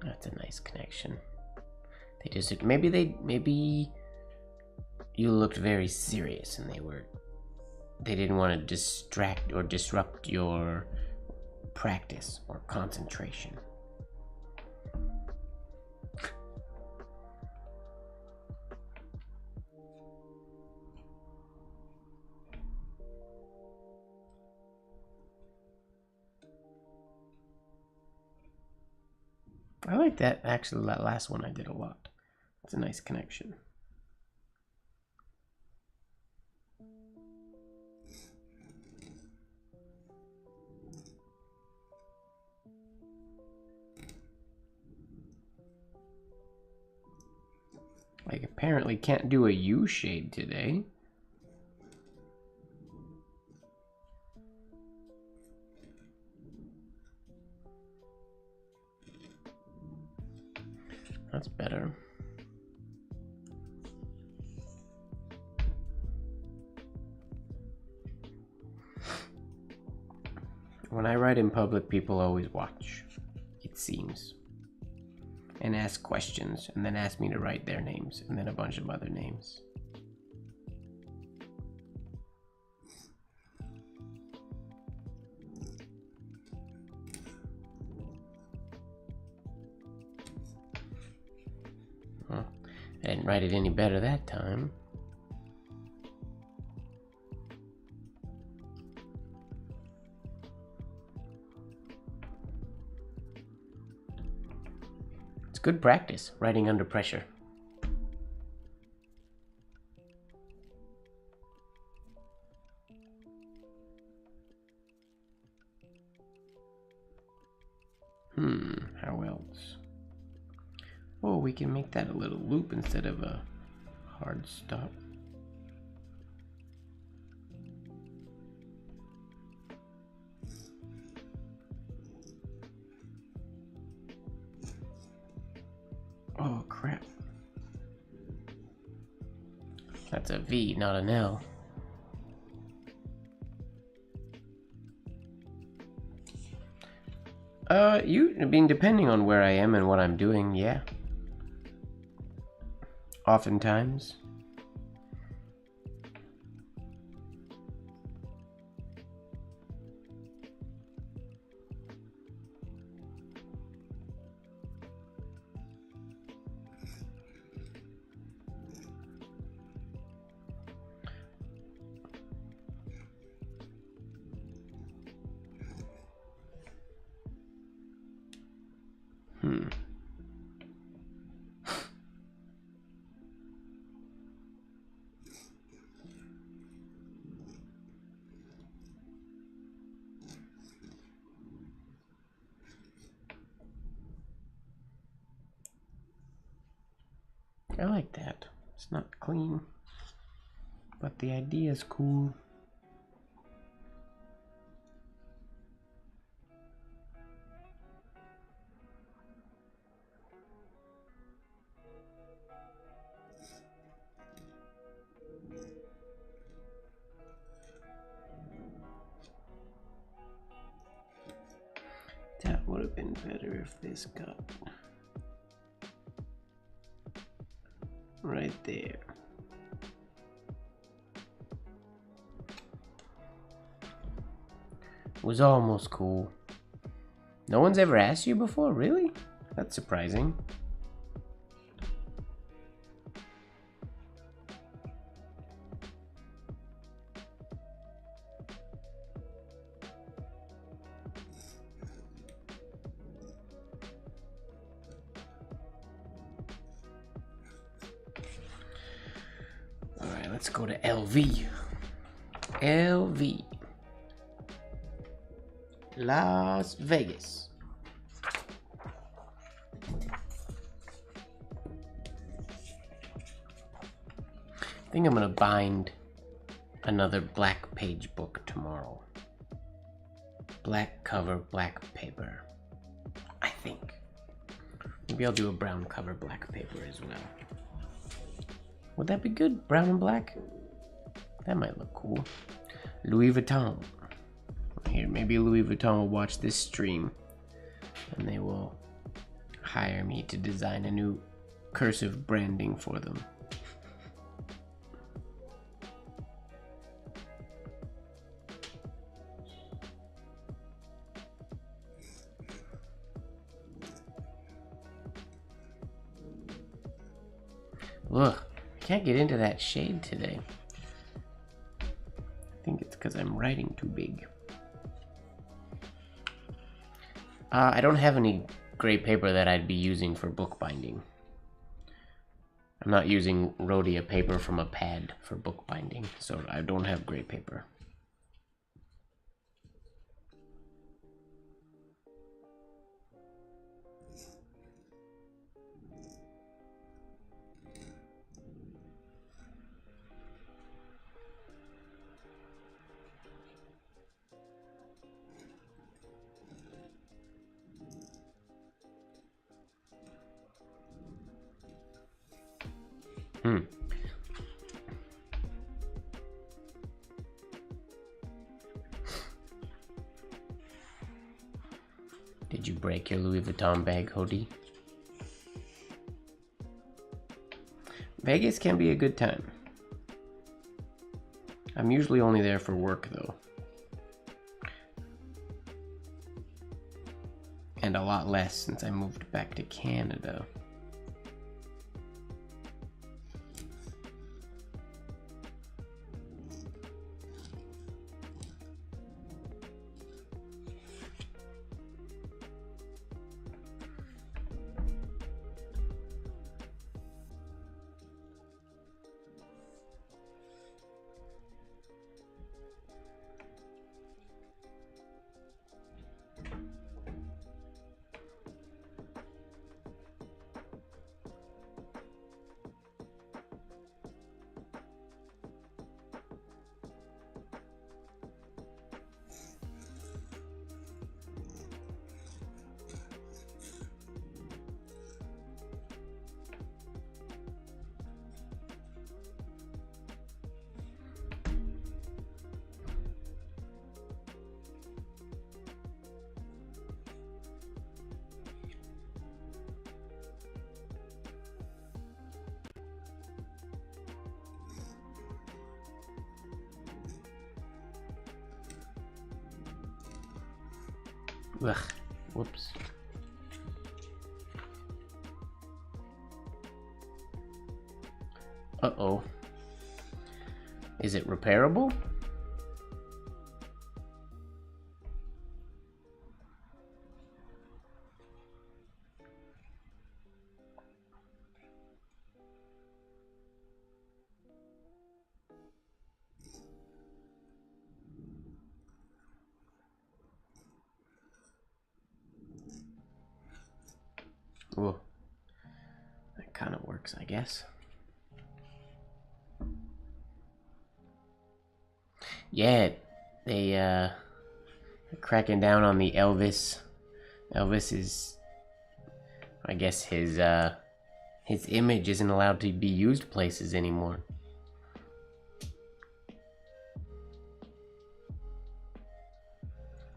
That's a nice connection. They just maybe you looked very serious and they didn't want to distract or disrupt your practice or concentration. I like that. Actually, that last one I did a lot. It's a nice connection. I apparently can't do a U shade today. That's better. When I write in public, people always watch, it seems, and ask questions, and then ask me to write their names, and then a bunch of other names. Well, I didn't write it any better that time. Good practice, writing under pressure. How else? Oh, we can make that a little loop instead of a hard stop. Oh, crap. That's a V, not an L. Depending on where I am and what I'm doing, yeah. Oftentimes. I like that. It's not clean, but the idea is cool. That would have been better if this got right there. It was almost cool. No one's ever asked you before, really? That's surprising. Let's go to LV. LV. Las Vegas. think I'm gonna bind another black page book tomorrow. Black cover, black paper. I think. Maybe I'll do a brown cover, black paper as well. Would that be good? Brown and black? That might look cool. Louis Vuitton. Here, maybe Louis Vuitton will watch this stream and they will hire me to design a new cursive branding for them. Ugh, I can't get into that shade today. I think it's because I'm writing too big. I don't have any gray paper that I'd be using for bookbinding. I'm not using Rhodia paper from a pad for bookbinding, so I don't have gray paper. Did you break your Louis Vuitton bag, Hody? Vegas can be a good time. I'm usually only there for work, though. And a lot less since I moved back to Canada. Ugh, whoops. Uh-oh. Is it repairable? Whoa. That kind of works, I guess. Yeah, they're cracking down on the Elvis. Elvis is, I guess his image isn't allowed to be used places anymore.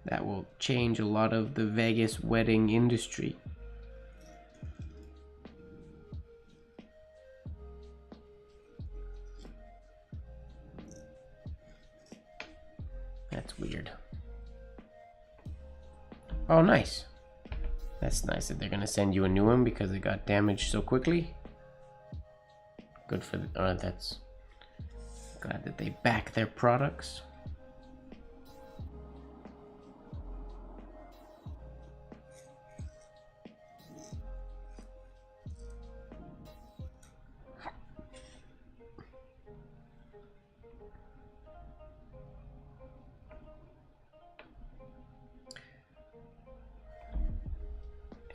That will change a lot of the Vegas wedding industry. That's weird. Oh, nice. That's nice that they're gonna send you a new one because it got damaged so quickly. Good for the, that's glad that they back their products.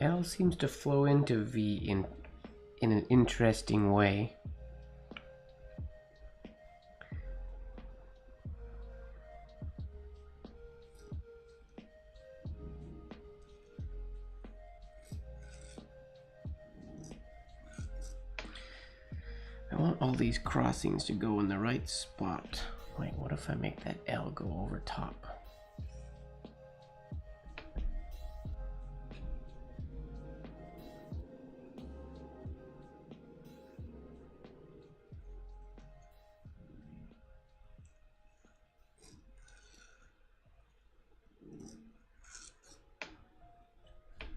L seems to flow into V in an interesting way. want all these crossings to go in the right spot. Wait, what if I make that L go over top?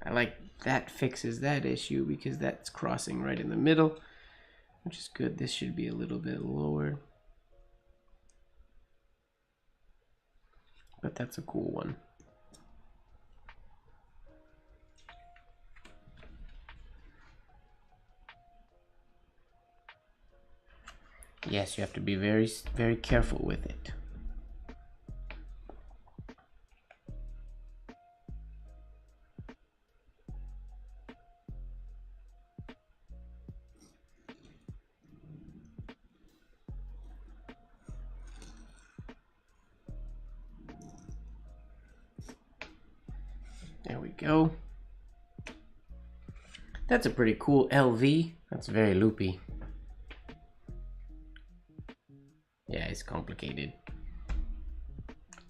I like that fixes that issue because that's crossing right in the middle, which is good. This should be a little bit lower, but that's a cool one. Yes, you have to be very, very careful with it. There we go. That's a pretty cool LV. That's very loopy. Yeah, it's complicated.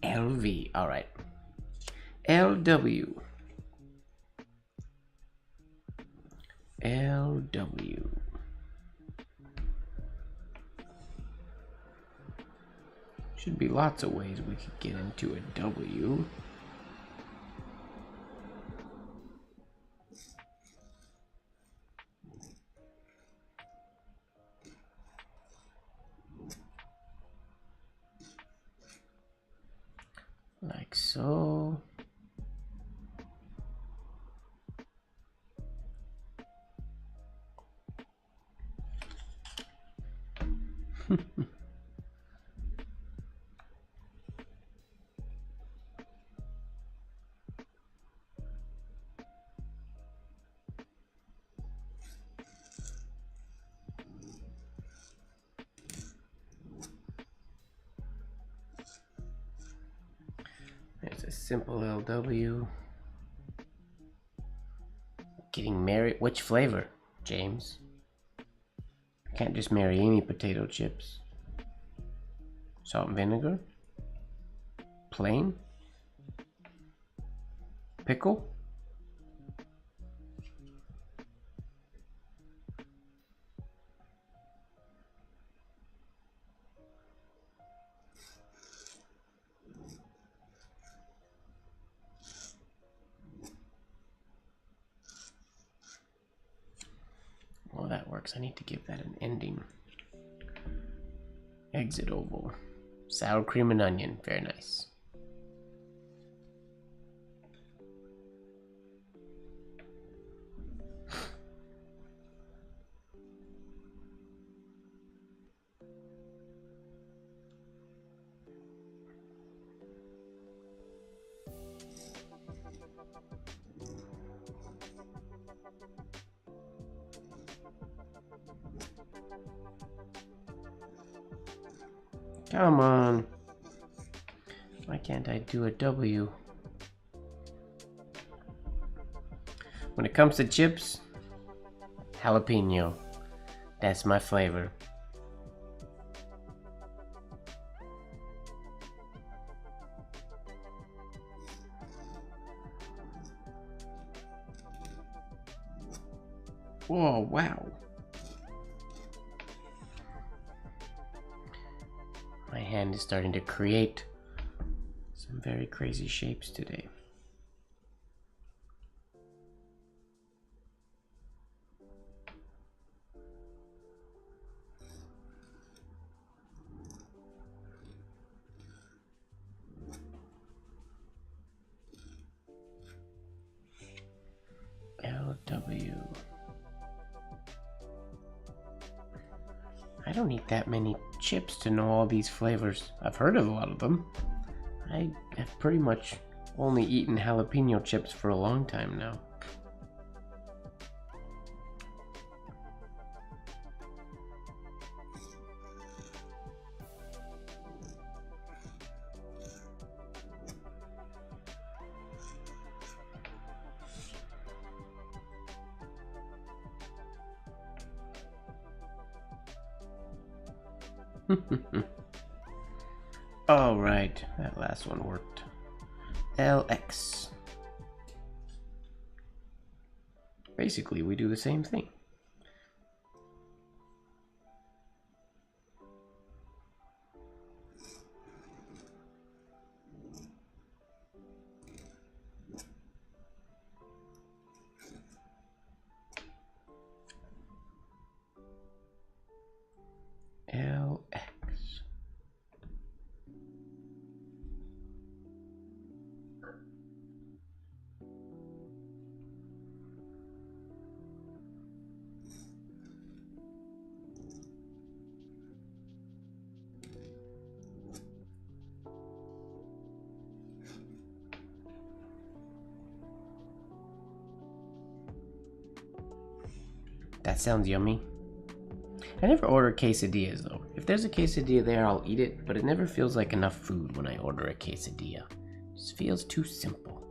LV, all right. LW. LW. Should be lots of ways we could get into a W. Like so. There's a simple LW. Getting married. Which flavor, James? I can't just marry any potato chips. Salt and vinegar? Plain? Pickle? Well, that works. I need to give that an ending. Exit oval. Sour cream and onion. Very nice. Come on. Why can't I do a W? When it comes to chips, jalapeno. That's my flavor. Whoa, wow. My hand is starting to create some very crazy shapes today. LW. I don't eat that many chips to know all these flavors. I've heard of a lot of them. I have pretty much only eaten jalapeno chips for a long time now. All right, that last one worked. LX. Basically, we do the same thing. LX. That sounds yummy. I never order quesadillas though. If there's a quesadilla there, I'll eat it, but it never feels like enough food when I order a quesadilla. It just feels too simple.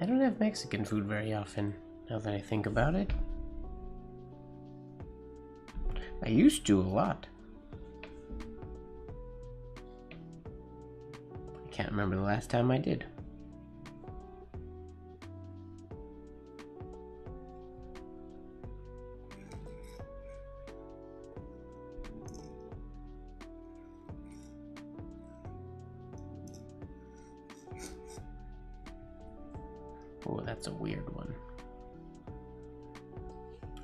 I don't have Mexican food very often, now that I think about it. I used to a lot. I can't remember the last time I did. Oh, that's a weird one.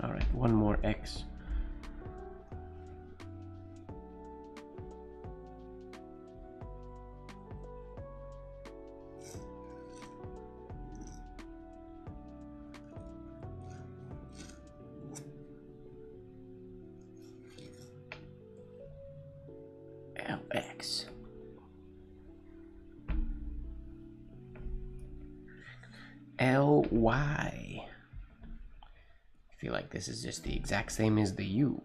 All right, one more X. LX. LY. I feel like this is just the exact same as the U.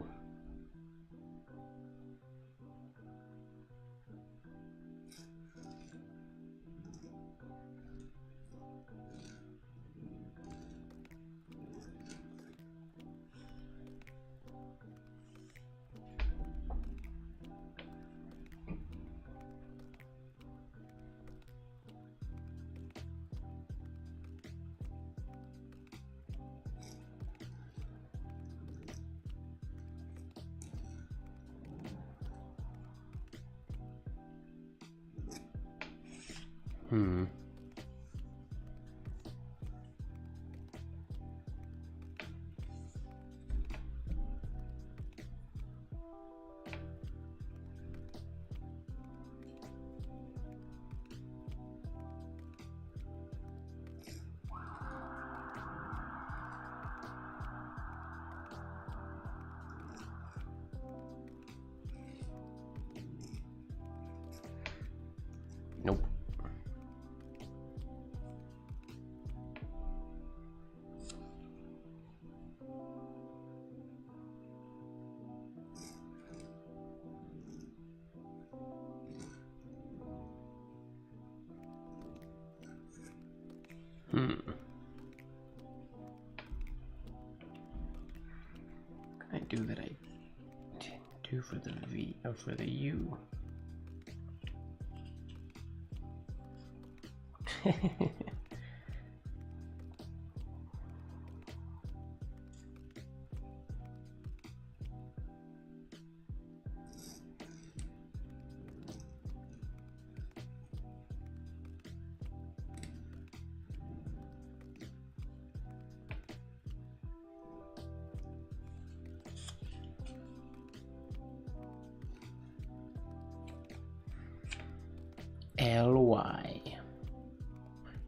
Hmm. Nope. Hmm. What can I do that I didn't do for the V or for the U?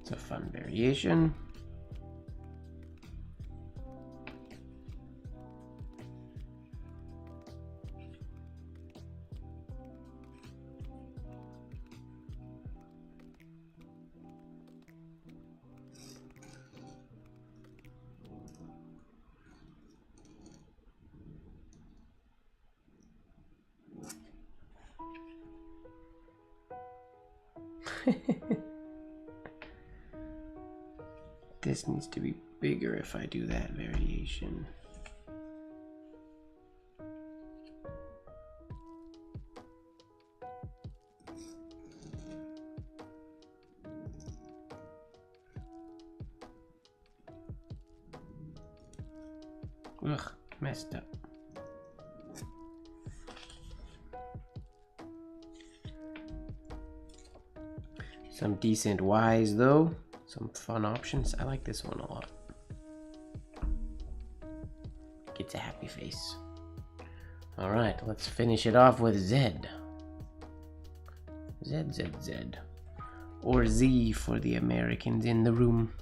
It's a fun variation. This needs to be bigger if I do that variation. Ugh, messed up. Some decent Ys though. Some fun options. I like this one a lot. Gets a happy face. Alright, let's finish it off with Z. Z, Z, Z. Or Z for the Americans in the room.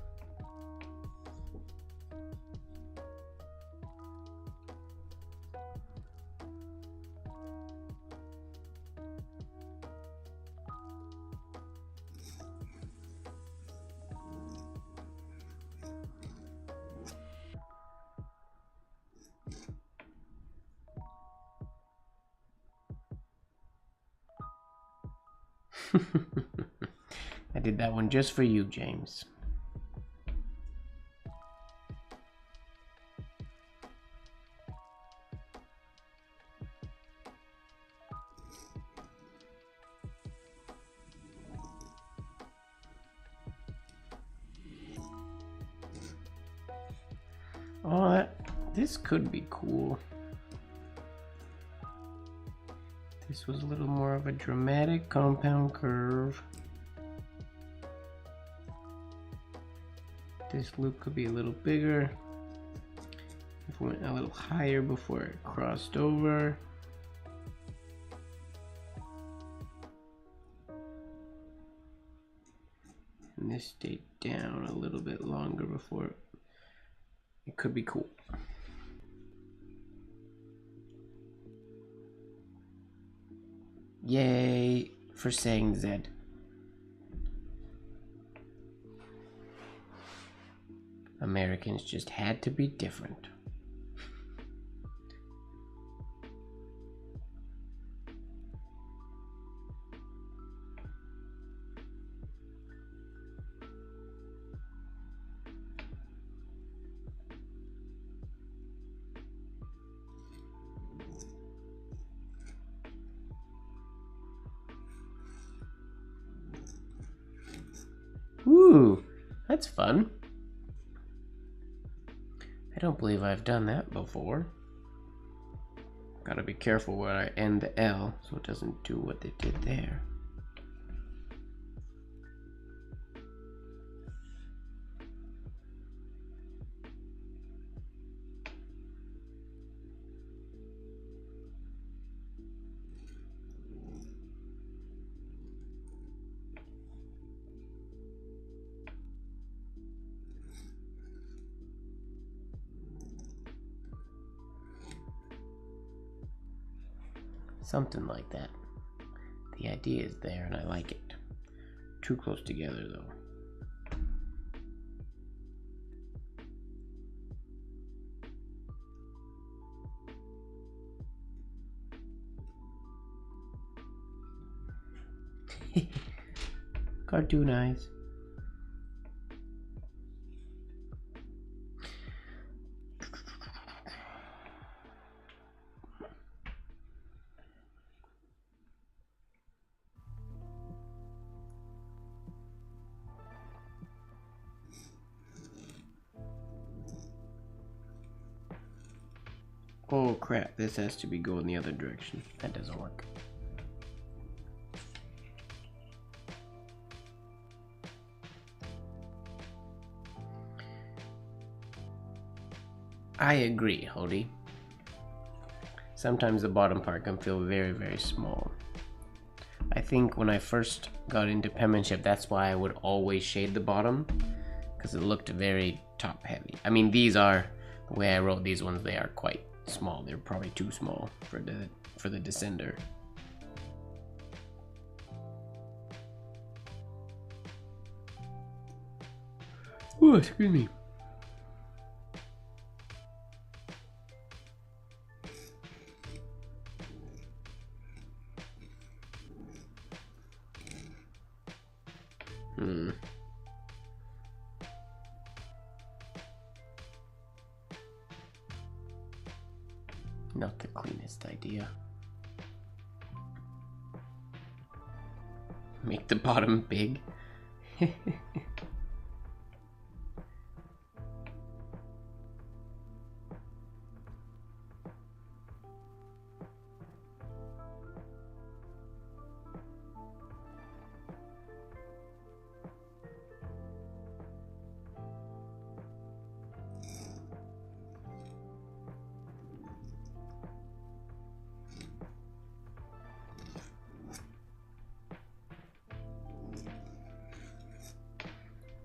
I did that one just for you, James. Oh, this could be cool. This was a little more of a dramatic compound curve. This loop could be a little bigger. If we went a little higher before it crossed over. And this stayed down a little bit longer before it could be cool. Yay for saying Z. Americans just had to be different. Ooh, that's fun. I don't believe I've done that before. Gotta be careful where I end the L so it doesn't do what they did there. Something like that. The idea is there and I like it. Too close together though. Cartoon eyes. Oh crap, this has to be going the other direction. That doesn't work. I agree, Hody. Sometimes the bottom part can feel very, very small. I think when I first got into penmanship, that's why I would always shade the bottom, because it looked very top heavy. I mean, these are, the way I wrote these ones, they are quite small. They're probably too small for the descender. Ooh, excuse me. Not the cleanest idea. Make the bottom big.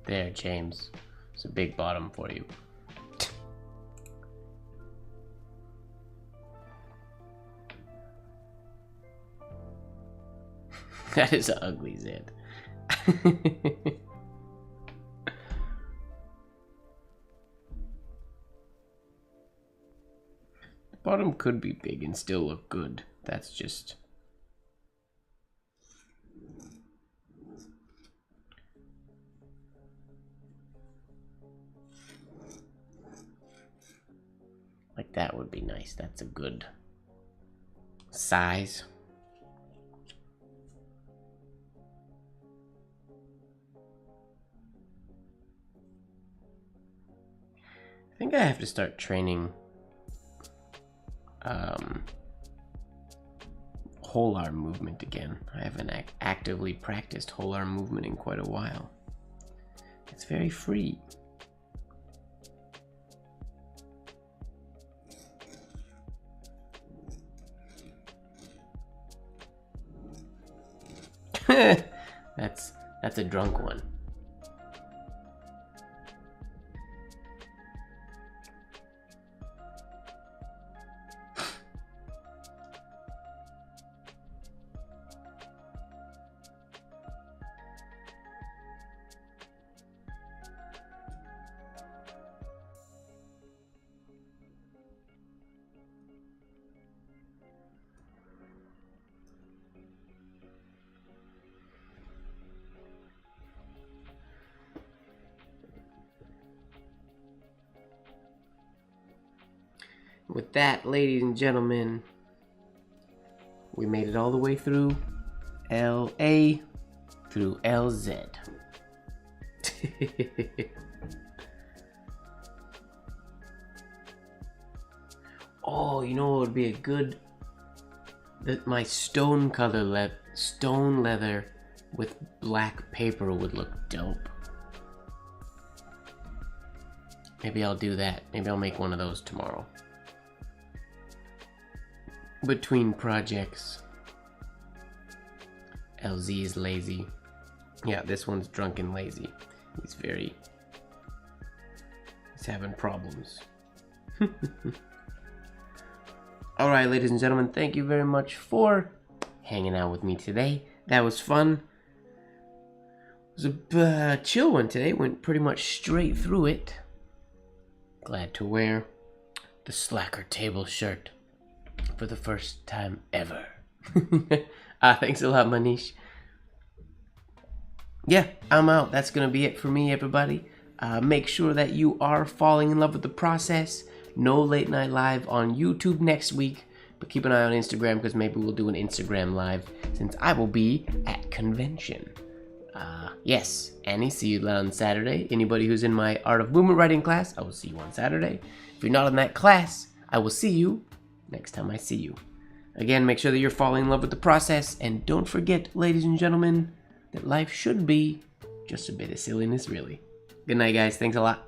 There, James. It's a big bottom for you. That is an ugly Zed. The bottom could be big and still look good. That's just... like that would be nice. That's a good size. I think I have to start training whole arm movement again. I haven't actively practiced whole arm movement in quite a while. It's very free. That's a drunk one. With that, ladies and gentlemen, we made it all the way through LA through LZ. Oh, you know what would be a good... my stone leather with black paper would look dope. Maybe I'll do that. Maybe I'll make one of those tomorrow. Between projects. LZ is lazy. Yeah, this one's drunk and lazy. He's having problems. Alright, ladies and gentlemen, thank you very much for hanging out with me today. That was fun. It was a chill one today. Went pretty much straight through it. Glad to wear the Slacker Table shirt for the first time ever. Thanks a lot, Manish. Yeah, I'm out. That's gonna be it for me, everybody. Make sure that you are falling in love with the process. No late night live on YouTube next week, but keep an eye on Instagram because maybe we'll do an Instagram live since I will be at convention. Yes, Annie, see you on Saturday. Anybody who's in my Art of Movement writing class, I will see you on Saturday. If you're not in that class, I will see you next time I see you. Again, make sure that you're falling in love with the process, and don't forget, ladies and gentlemen, that life should be just a bit of silliness, really. Good night, guys. Thanks a lot.